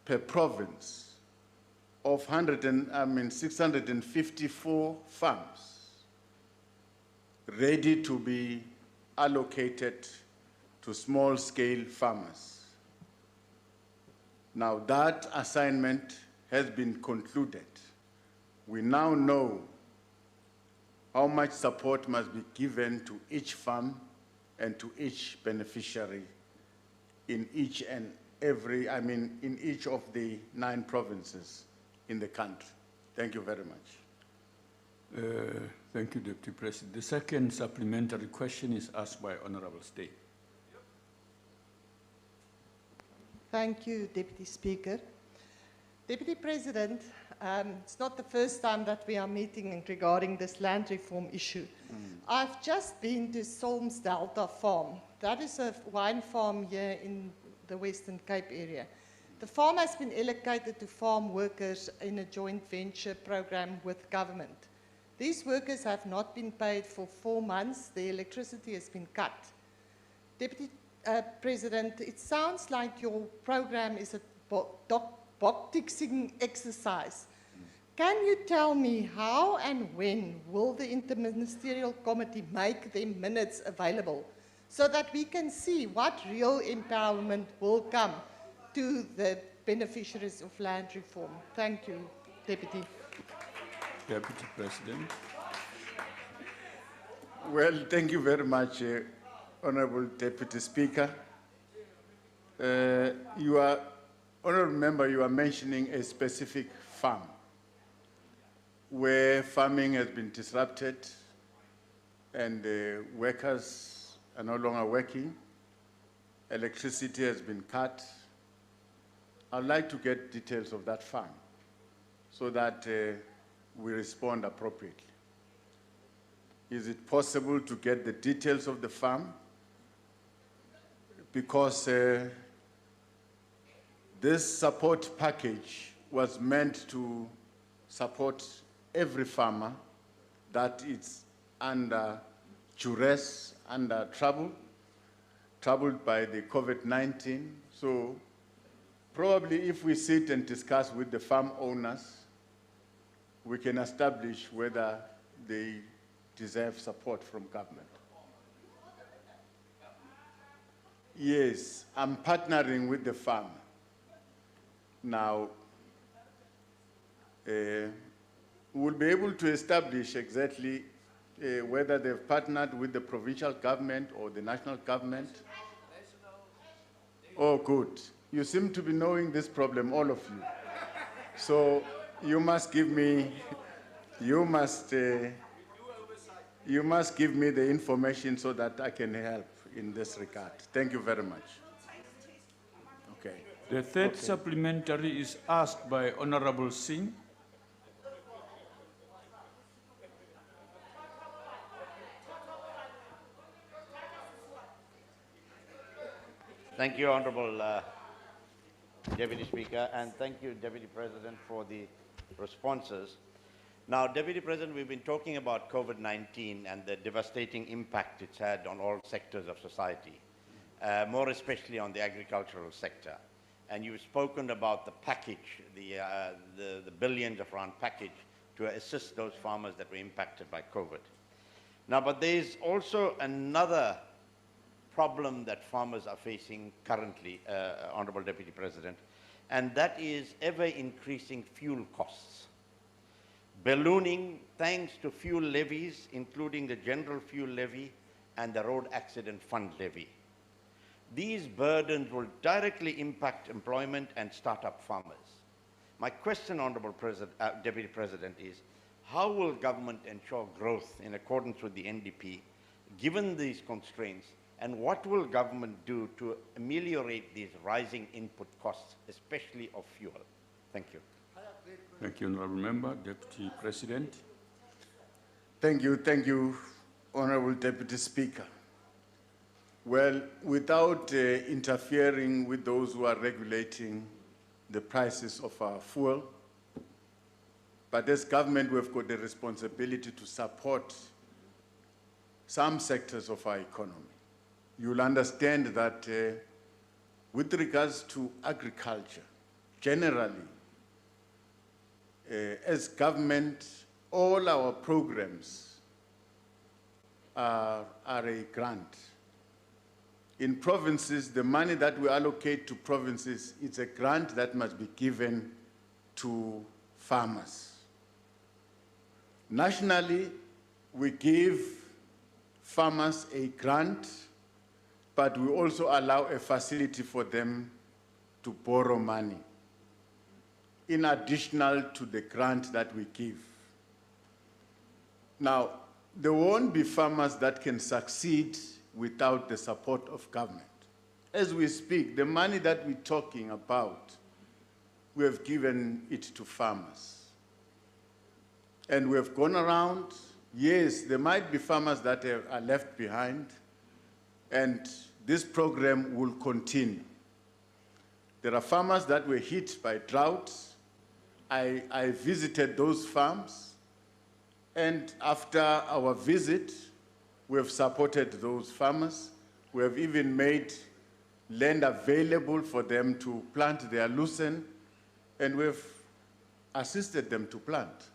per province of 654 farms ready to be allocated to small-scale farmers. Now that assignment has been concluded. We now know how much support must be given to each farm and to each beneficiary in each of the 9 provinces in the country. Thank you very much. Thank you, Deputy President. The second supplementary question is asked by Honorable Stay. Thank you, Deputy Speaker. Deputy President, it's not the first time that we are meeting regarding this land reform issue. I've just been to Solms Delta Farm. That is a wine farm here in the Western Cape area. The farm has been allocated to farm workers in a joint venture program with government. These workers have not been paid for 4 months. The electricity has been cut. Deputy President, it sounds like your program is a box-ticking exercise. Can you tell me how and when will the Interministerial Committee make their minutes available so that we can see what real empowerment will come to the beneficiaries of land reform? Thank you, Deputy. Deputy President. Well, thank you very much, Honorable Deputy Speaker. Honorable Member, you are mentioning a specific farm where farming has been disrupted and workers are no longer working, electricity has been cut. I'd like to get details of that farm so that we respond appropriately. Is it possible to get the details of the farm? Because this support package was meant to support every farmer that is under duress, under troubled by the COVID-19. So probably if we sit and discuss with the farm owners, we can establish whether they deserve support from government. Yes, I'm partnering with the farmer. Now, we'll be able to establish exactly whether they've partnered with the provincial government or the national government. Oh, good. You seem to be knowing this problem, all of you. So you must give me, you must give me the information so that I can help in this regard. Thank you very much. Okay. The third supplementary is asked by Honorable Singh. Thank you, Honorable Deputy Speaker, and thank you, Deputy President, for the responses. Now, Deputy President, we've been talking about COVID-19 and the devastating impact it's had on all sectors of society, more especially on the agricultural sector. And you've spoken about the package, the billions of rand package to assist those farmers that were impacted by COVID. Now, but there's also another problem that farmers are facing currently, Honorable Deputy President, and that is ever-increasing fuel costs. Ballooning thanks to fuel levies, including the general fuel levy and the road accident fund levy. These burdens will directly impact employment and start-up farmers. My question, Honorable Deputy President, is how will government ensure growth in accordance with the NDP, given these constraints, and what will government do to ameliorate these rising input costs, especially of fuel? Thank you. Thank you, Honourable Member. Deputy President. Thank you, Honourable Deputy Speaker. Well, without interfering with those who are regulating the prices of our fuel, but as government, we've got the responsibility to support some sectors of our economy. You'll understand that with regards to agriculture, generally, as government, all our programs are a grant. In provinces, the money that we allocate to provinces, it's a grant that must be given to farmers. Nationally, we give farmers a grant, but we also allow a facility for them to borrow money in additional to the grant that we give. Now, there won't be farmers that can succeed without the support of government. As we speak, the money that we're talking about, we have given it to farmers. And we have gone around. Yes, there might be farmers that are left behind, and this program will continue. There are farmers that were hit by droughts. I visited those farms, and after our visit, we have supported those farmers. We have even made land available for them to plant their lucerne, and we've assisted them to plant.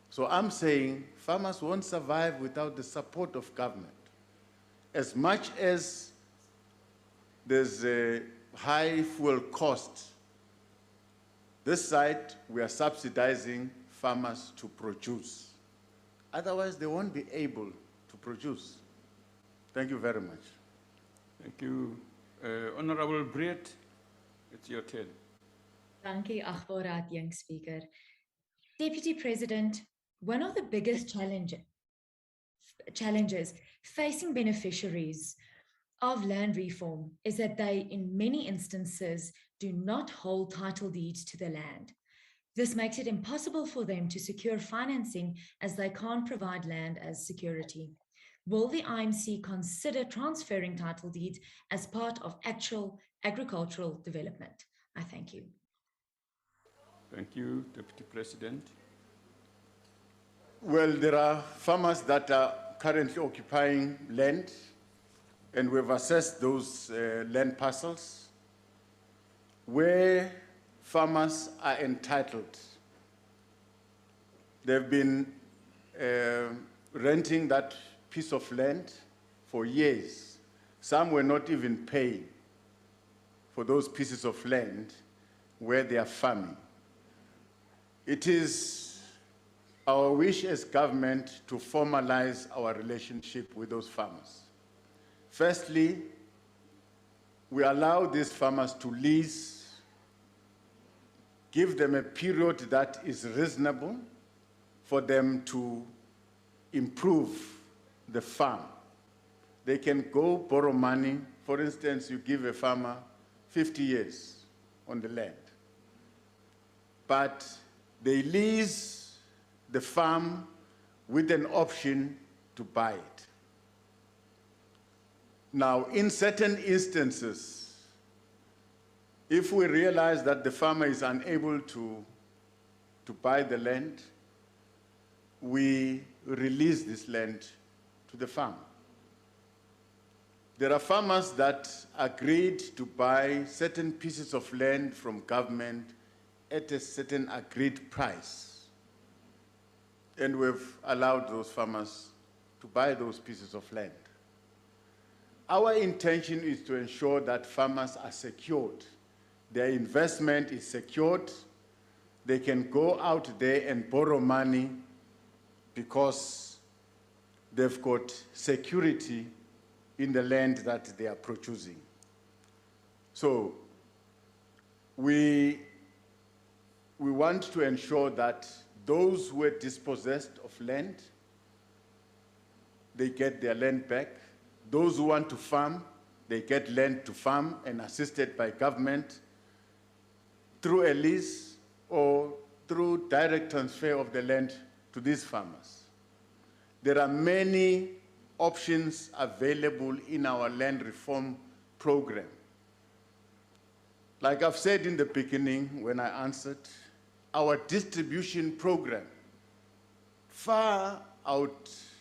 So I'm saying farmers won't survive without the support of government. As much as there's a high fuel cost, this side we are subsidizing farmers to produce. Otherwise, they won't be able to produce. Thank you very much. Thank you. Honorable Brett, it's your turn. Dankie, agbare adjunct speaker. Deputy President, one of the biggest challenges facing beneficiaries of land reform is that they, in many instances, do not hold title deeds to the land. This makes it impossible for them to secure financing as they can't provide land as security. Will the IMC consider transferring title deeds as part of actual agricultural development? I thank you. Thank you, Deputy President. Well, there are farmers that are currently occupying land, and we've assessed those land parcels where farmers are entitled. They've been renting that piece of land for years. Some were not even paying for those pieces of land where they are farming. It is our wish as government to formalize our relationship with those farmers. Firstly, we allow these farmers to lease, give them a period that is reasonable for them to improve the farm. They can go borrow money. For instance, you give a farmer 50 years on the land, but they lease the farm with an option to buy it. Now, in certain instances, if we realize that the farmer is unable to buy the land, we release this land to the farm. There are farmers that agreed to buy certain pieces of land from government at a certain agreed price. And we've allowed those farmers to buy those pieces of land. Our intention is to ensure that farmers are secured. Their investment is secured. They can go out there and borrow money because they've got security in the land that they are producing. So we want to ensure that those who are dispossessed of land, they get their land back. Those who want to farm, they get land to farm and assisted by government through a lease or through direct transfer of the land to these farmers. There are many options available in our land reform program. Like I've said in the beginning when I answered, our distribution program far outsmart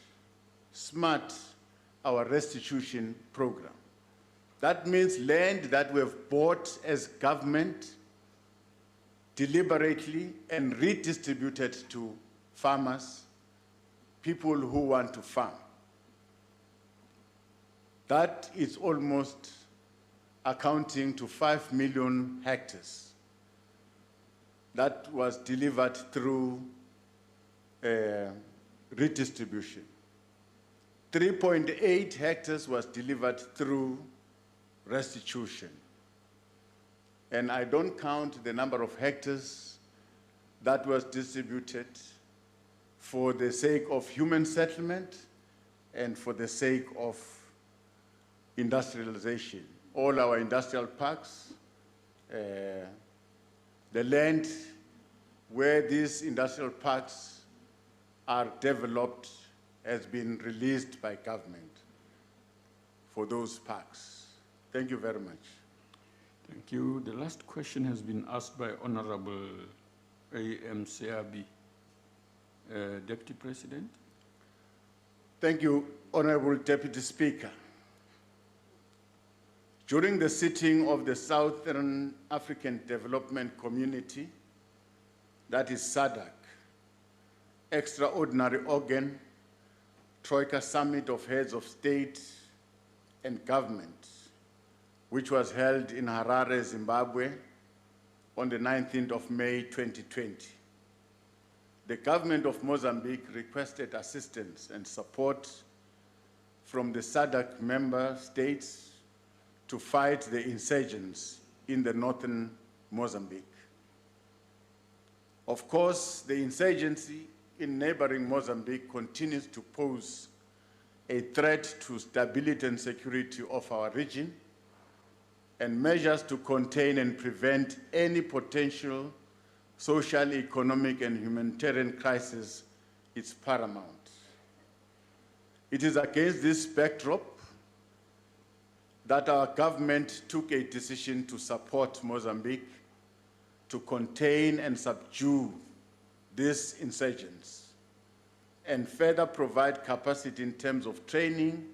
our restitution program. That means land that we have bought as government deliberately and redistributed to farmers, people who want to farm. That is almost accounting to 5 million hectares. That was delivered through redistribution. 3.8 hectares was delivered through restitution. And I don't count the number of hectares that was distributed for the sake of human settlement and for the sake of industrialization. All our industrial parks, the land where these industrial parks are developed has been released by government for those parks. Thank you very much. Thank you. The last question has been asked by Honorable A.M. Seabi. Deputy President. Thank you, Honorable Deputy Speaker. During the sitting of the Southern African Development Community, that is SADC, extraordinary organ, Troika Summit of Heads of State and Government, which was held in Harare, Zimbabwe on the 19th of May 2020. The government of Mozambique requested assistance and support from the SADC member states to fight the insurgents in the northern Mozambique. Of course, the insurgency in neighboring Mozambique continues to pose a threat to stability and security of our region, and measures to contain and prevent any potential social, economic, and humanitarian crisis is paramount. It is against this backdrop that our government took a decision to support Mozambique to contain and subdue these insurgents and further provide capacity in terms of training,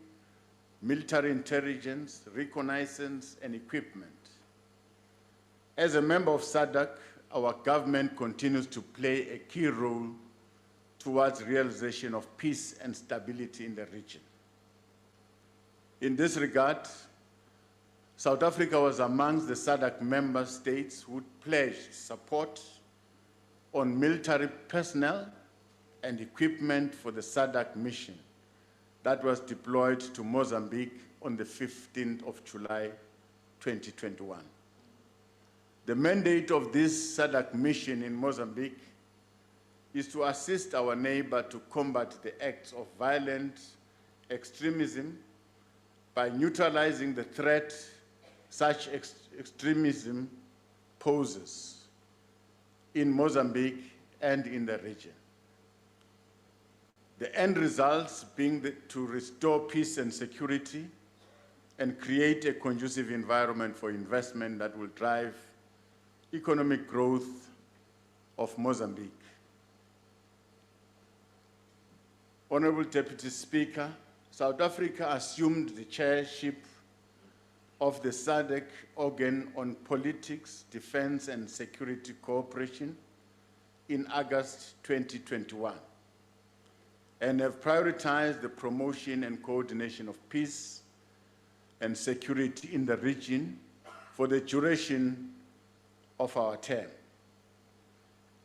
military intelligence, reconnaissance, and equipment. As a member of SADC, our government continues to play a key role towards realization of peace and stability in the region. In this regard, South Africa was amongst the SADC member states who pledged support on military personnel and equipment for the SADC mission that was deployed to Mozambique on the 15th of July, 2021. The mandate of this SADC mission in Mozambique is to assist our neighbor to combat the acts of violent extremism by neutralizing the threat such extremism poses in Mozambique and in the region. The end results being to restore peace and security and create a conducive environment for investment that will drive economic growth of Mozambique. Honorable Deputy Speaker, South Africa assumed the chairship of the SADC organ on politics, defense, and security cooperation in August 2021, and have prioritized the promotion and coordination of peace and security in the region for the duration of our term.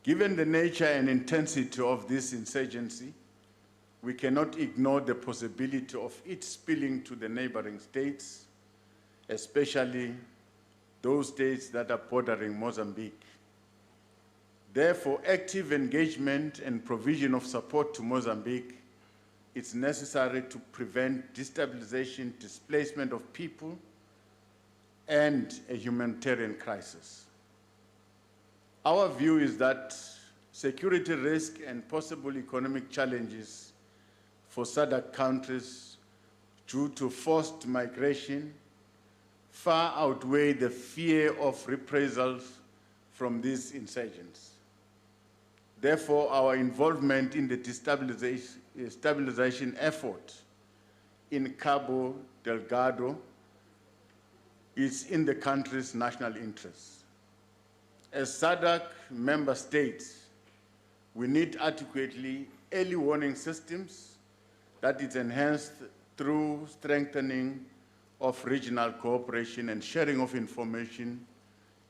Given the nature and intensity of this insurgency, we cannot ignore the possibility of it spilling to the neighboring states, especially those states that are bordering Mozambique. Therefore, active engagement and provision of support to Mozambique is necessary to prevent destabilization, displacement of people, and a humanitarian crisis. Our view is that security risk and possible economic challenges for SADC countries due to forced migration far outweigh the fear of reprisals from these insurgents. Therefore, our involvement in the stabilization effort in Cabo Delgado is in the country's national interests. As SADC member states, we need adequately early warning systems that is enhanced through strengthening of regional cooperation and sharing of information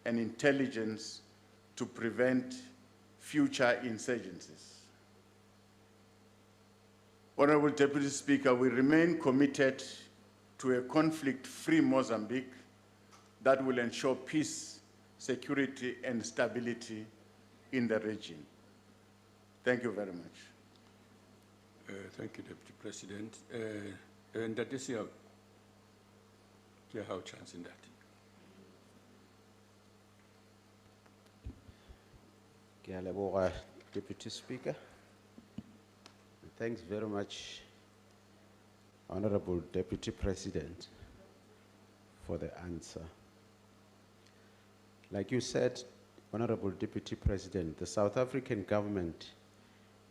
and intelligence to prevent future insurgencies. Honorable Deputy Speaker, we remain committed to a conflict-free Mozambique that will ensure peace, security, and stability in the region. Thank you very much. Thank you, Deputy President. And that is your chance in that. Deputy Speaker. Thanks very much, Honorable Deputy President, for the answer. Like you said, Honorable Deputy President, the South African government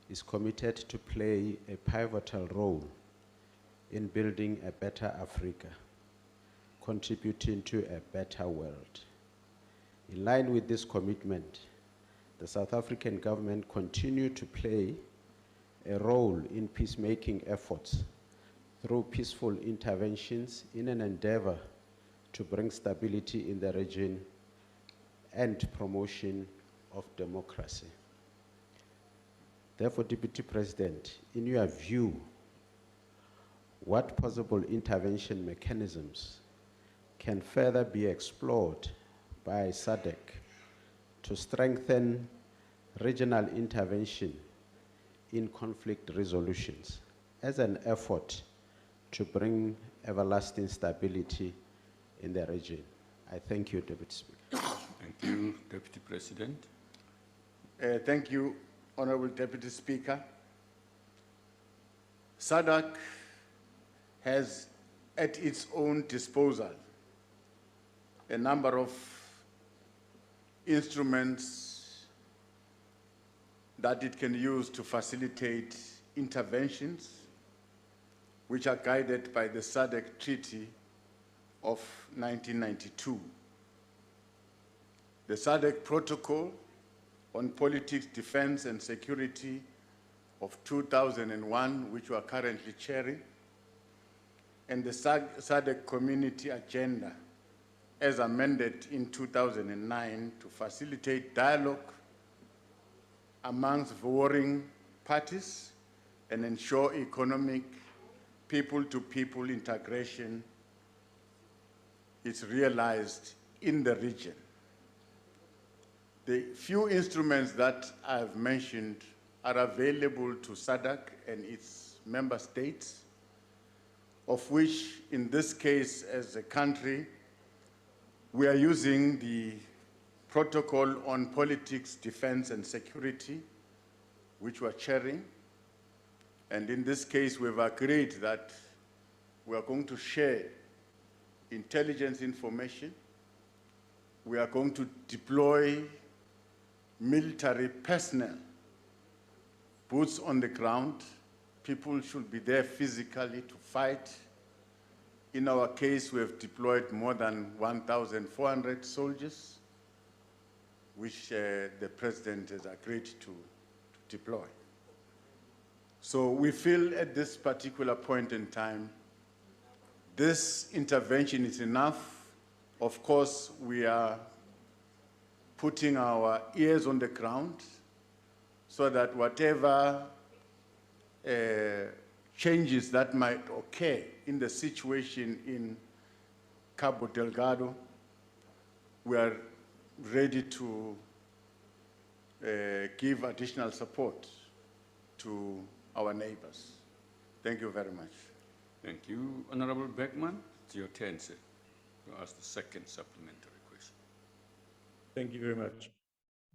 is committed to play a pivotal role in building a better Africa, contributing to a better world. In line with this commitment, the South African government continue to play a role in peacemaking efforts through peaceful interventions in an endeavor to bring stability in the region and promotion of democracy. Therefore, Deputy President, in your view, what possible intervention mechanisms can further be explored by SADC to strengthen regional intervention in conflict resolutions as an effort to bring everlasting stability in the region? I thank you, Deputy Speaker. Thank you, Deputy President. Thank you, Honorable Deputy Speaker. SADC has at its own disposal a number of instruments that it can use to facilitate interventions which are guided by the SADC Treaty of 1992. The SADC Protocol on Politics, Defense and Security of 2001, which we are currently chairing, and the SADC Community Agenda, as amended in 2009 to facilitate dialogue amongst warring parties and ensure economic people-to-people integration is realized in the region. The few instruments that I've mentioned are available to SADC and its member states, of which, in this case, as a country, we are using the Protocol on Politics, Defense and Security, which we are chairing. And in this case, we've agreed that we are going to share intelligence information. We are going to deploy military personnel, boots on the ground. People should be there physically to fight. In our case, we have deployed more than 1,400 soldiers, which the President has agreed to deploy. So we feel at this particular point in time, this intervention is enough. Of course, we are putting our ears on the ground so that whatever changes that might occur in the situation in Cabo Delgado, we are ready to give additional support to our neighbors. Thank you very much. Thank you. Honorable Beckman, it's your turn, sir, to ask the second supplementary question. Thank you very much.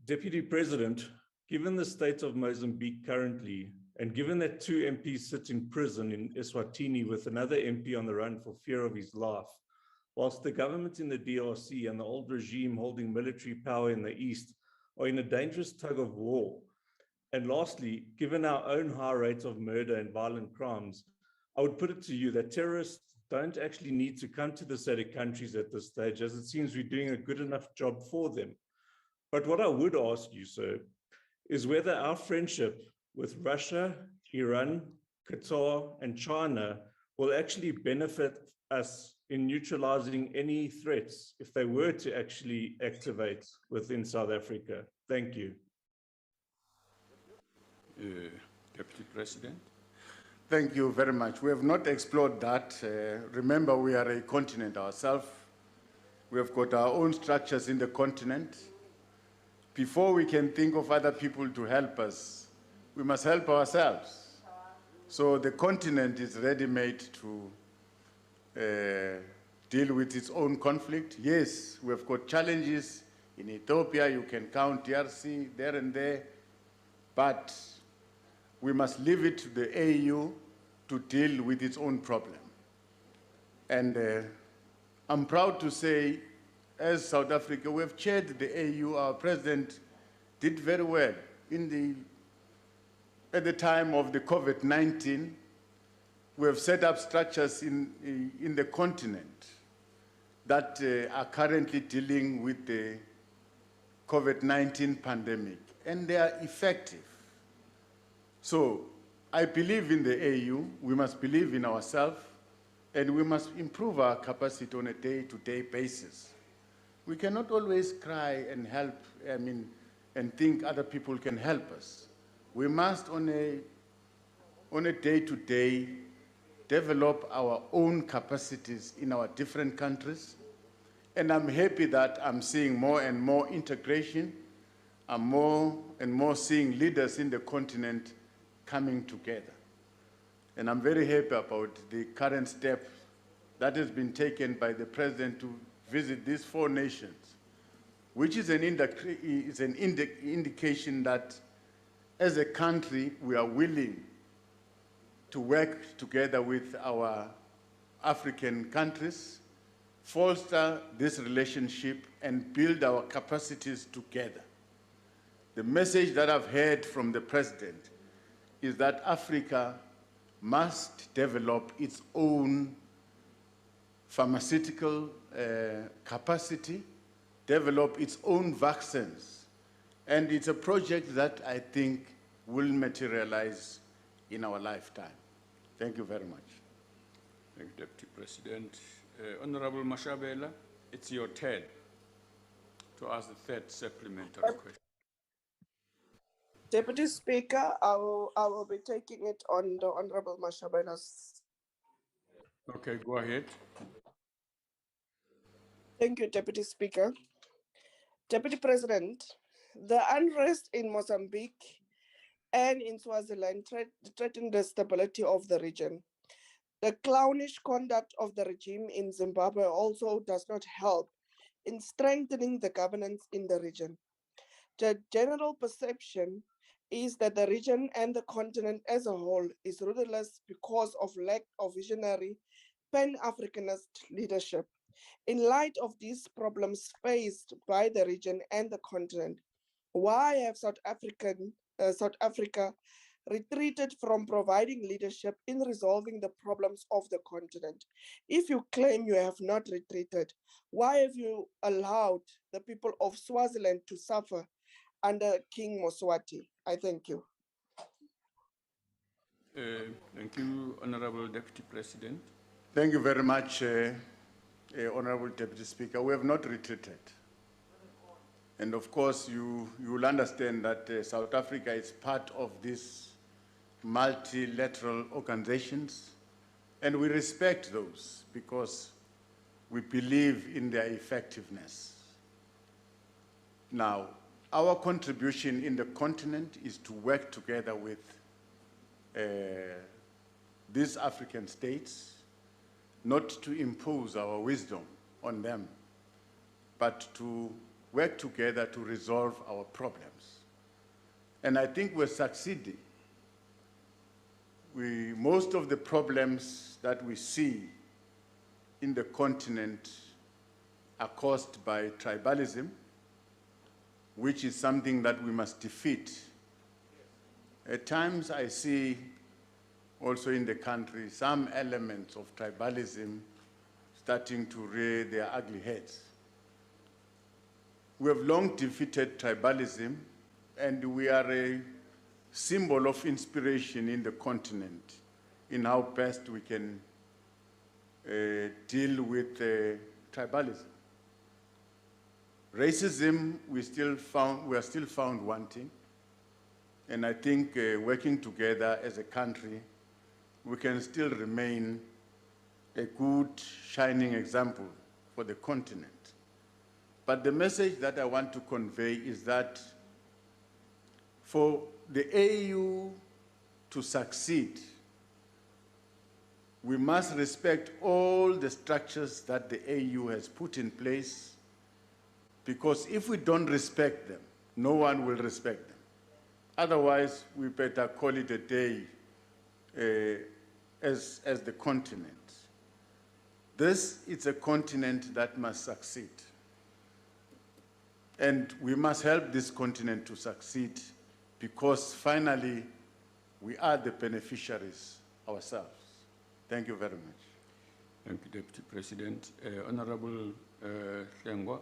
Deputy President, given the state of Mozambique currently, and given that 2 MPs sit in prison in Eswatini with another MP on the run for fear of his life, whilst the government in the DRC and the old regime holding military power in the east are in a dangerous tug of war, and lastly, given our own high rates of murder and violent crimes, I would put it to you that terrorists don't actually need to come to the SADC countries at this stage, as it seems we're doing a good enough job for them. But what I would ask you, sir, is whether our friendship with Russia, Iran, Qatar, and China will actually benefit us in neutralizing any threats if they were to actually activate within South Africa. Thank you. Deputy President. Thank you very much. We have not explored that. Remember, we are a continent ourselves. We have got our own structures in the continent. Before we can think of other people to help us, we must help ourselves. So the continent is ready-made to deal with its own conflict. Yes, we have got challenges in Ethiopia. You can count DRC there and there, but we must leave it to the AU to deal with its own problem. And I'm proud to say as South Africa, we have chaired the AU. Our president did very well at the time of the COVID-19. We have set up structures in the continent that are currently dealing with the COVID-19 pandemic, and they are effective. So I believe in the AU. We must believe in ourselves, and we must improve our capacity on a day-to-day basis. We cannot always cry and help, and think other people can help us. We must, on a day-to-day, develop our own capacities in our different countries. And I'm happy that I'm seeing more and more integration. I'm more and more seeing leaders in the continent coming together. And I'm very happy about the current step that has been taken by the president to visit these 4 nations, which is an indication that as a country, we are willing to work together with our African countries, foster this relationship, and build our capacities together. The message that I've heard from the president is that Africa must develop its own pharmaceutical capacity, develop its own vaccines. And it's a project that I think will materialize in our lifetime. Thank you very much. Thank you, Deputy President. Honorable Mashabela, it's your turn to ask the 3rd supplementary question. Deputy Speaker, I will be taking it on the Honorable Mashabela's. Okay, go ahead. Thank you, Deputy Speaker. Deputy President, the unrest in Mozambique and in Swaziland threaten the stability of the region. The clownish conduct of the regime in Zimbabwe also does not help in strengthening the governance in the region. The general perception is that the region and the continent as a whole is rudderless because of lack of visionary Pan-Africanist leadership. In light of these problems faced by the region and the continent, why have South Africa retreated from providing leadership in resolving the problems of the continent? If you claim you have not retreated, why have you allowed the people of Swaziland to suffer under King Moswati? I thank you. Thank you, Honorable Deputy President. Thank you very much, Honorable Deputy Speaker. We have not retreated. And of course, you will understand that South Africa is part of these multilateral organizations, and we respect those because we believe in their effectiveness. Now, our contribution in the continent is to work together with these African states, not to impose our wisdom on them, but to work together to resolve our problems. And I think we're succeeding. Most of the problems that we see in the continent are caused by tribalism, which is something that we must defeat. At times I see also in the country some elements of tribalism starting to rear their ugly heads. We have long defeated tribalism, and we are a symbol of inspiration in the continent in how best we can deal with tribalism. Racism, we are still found wanting, and I think working together as a country, we can still remain a good, shining example for the continent. But the message that I want to convey is that for the AU to succeed, we must respect all the structures that the AU has put in place, because if we don't respect them, no one will respect them. Otherwise, we better call it a day as the continent. This is a continent that must succeed. And we must help this continent to succeed because finally we are the beneficiaries ourselves. Thank you very much. Thank you, Deputy President. Honorable Hlengwa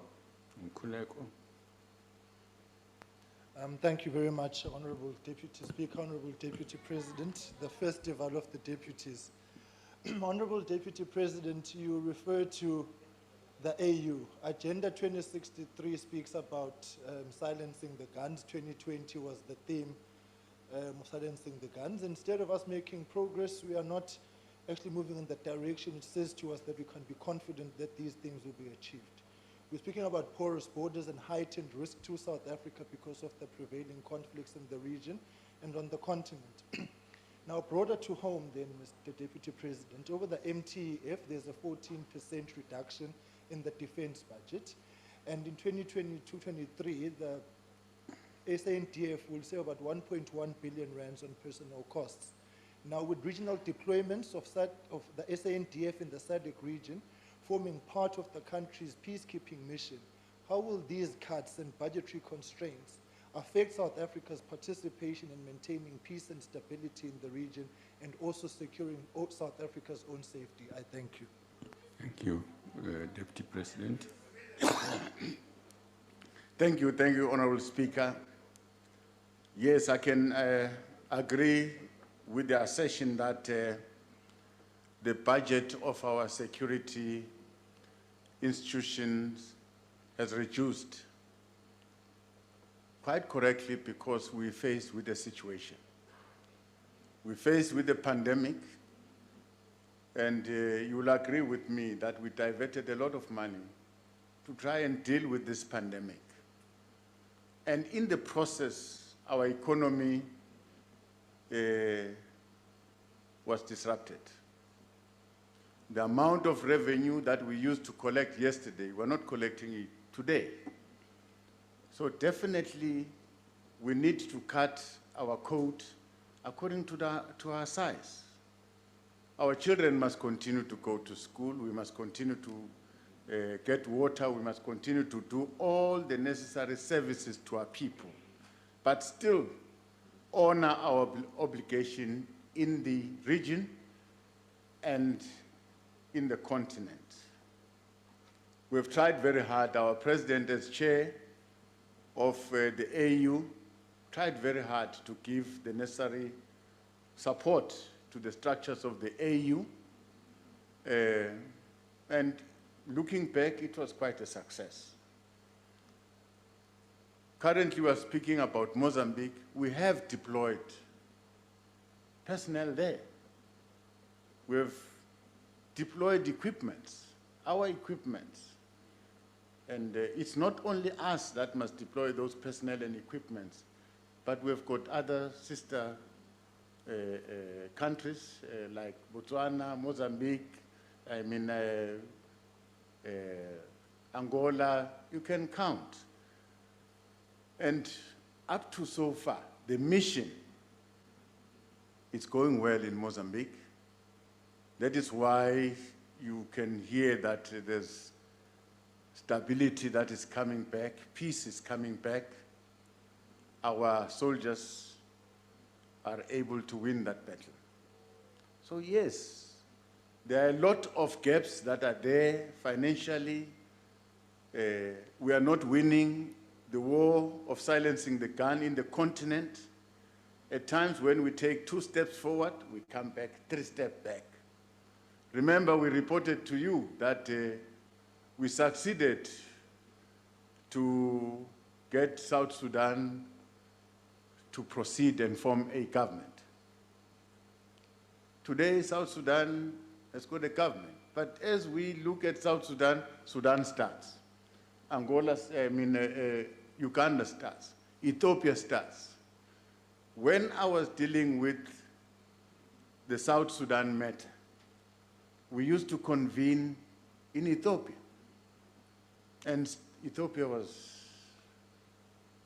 Mkhuleko. Thank you very much, Honorable Deputy Speaker, Honorable Deputy President, the festival of the deputies. Honorable Deputy President, you refer to the AU. Agenda 2063 speaks about silencing the guns. 2020 was the theme, silencing the guns. Instead of us making progress, we are not actually moving in that direction. It says to us that we can be confident that these things will be achieved. We're speaking about porous borders and heightened risk to South Africa because of the prevailing conflicts in the region and on the continent. Now, broader to home then, Mr. Deputy President, over the MTEF, there's a 14% reduction in the defense budget. And in 2022-23, the SANDF will save about 1.1 billion rands on personnel costs. Now, with regional deployments of the SANDF in the SADC region, forming part of the country's peacekeeping mission, how will these cuts and budgetary constraints affect South Africa's participation in maintaining peace and stability in the region and also securing South Africa's own safety? I thank you. Thank you, Deputy President. Thank you, Honorable Speaker. Yes, I can agree with the assertion that the budget of our security institutions has reduced, quite correctly, because we're faced with a situation. We're faced with a pandemic, and you will agree with me that we diverted a lot of money to try and deal with this pandemic. And in the process, our economy was disrupted. The amount of revenue that we used to collect yesterday, we're not collecting it today. So definitely, we need to cut our coat according to our size. Our children must continue to go to school. We must continue to get water. We must continue to do all the necessary services to our people, but still honor our obligation in the region and in the continent. We've tried very hard. Our president, as chair of the AU, tried very hard to give the necessary support to the structures of the AU. And looking back, it was quite a success. Currently, we're speaking about Mozambique. We have deployed personnel there. We've deployed equipments, our equipments. And it's not only us that must deploy those personnel and equipments, but we've got other sister countries like Botswana, Mozambique, Angola, you can count. And up to so far, the mission is going well in Mozambique. That is why you can hear that there's stability that is coming back, peace is coming back. Our soldiers are able to win that battle. So yes, there are a lot of gaps that are there financially. We are not winning the war of silencing the gun in the continent. At times when we take 2 steps forward, we come back 3 steps back. Remember, we reported to you that we succeeded to get South Sudan to proceed and form a government. Today, South Sudan has got a government. But as we look at South Sudan, Sudan starts. Uganda starts. Ethiopia starts. When I was dealing with the South Sudan matter, we used to convene in Ethiopia. And Ethiopia was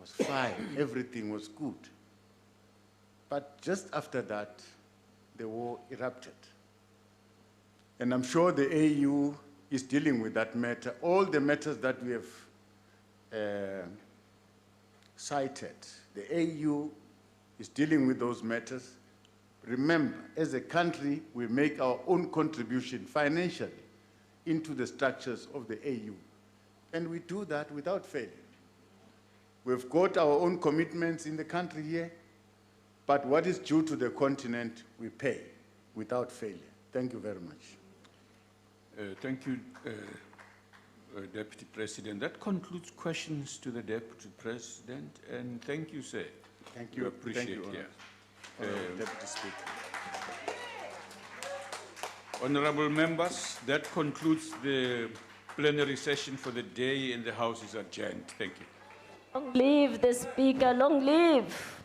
fine, everything was good. But just after that, the war erupted. And I'm sure the AU is dealing with that matter. All the matters that we have cited. The AU is dealing with those matters. Remember, as a country, we make our own contribution financially into the structures of the AU. And we do that without failure. We've got our own commitments in the country here, but what is due to the continent, we pay without failure. Thank you very much. Thank you, Deputy President. That concludes questions to the Deputy President, and thank you, sir. Thank you. We appreciate it. Thank you, Deputy Speaker. Honorable members, that concludes the plenary session for the day, and the House is adjourned. Thank you. Long live the Speaker, long live.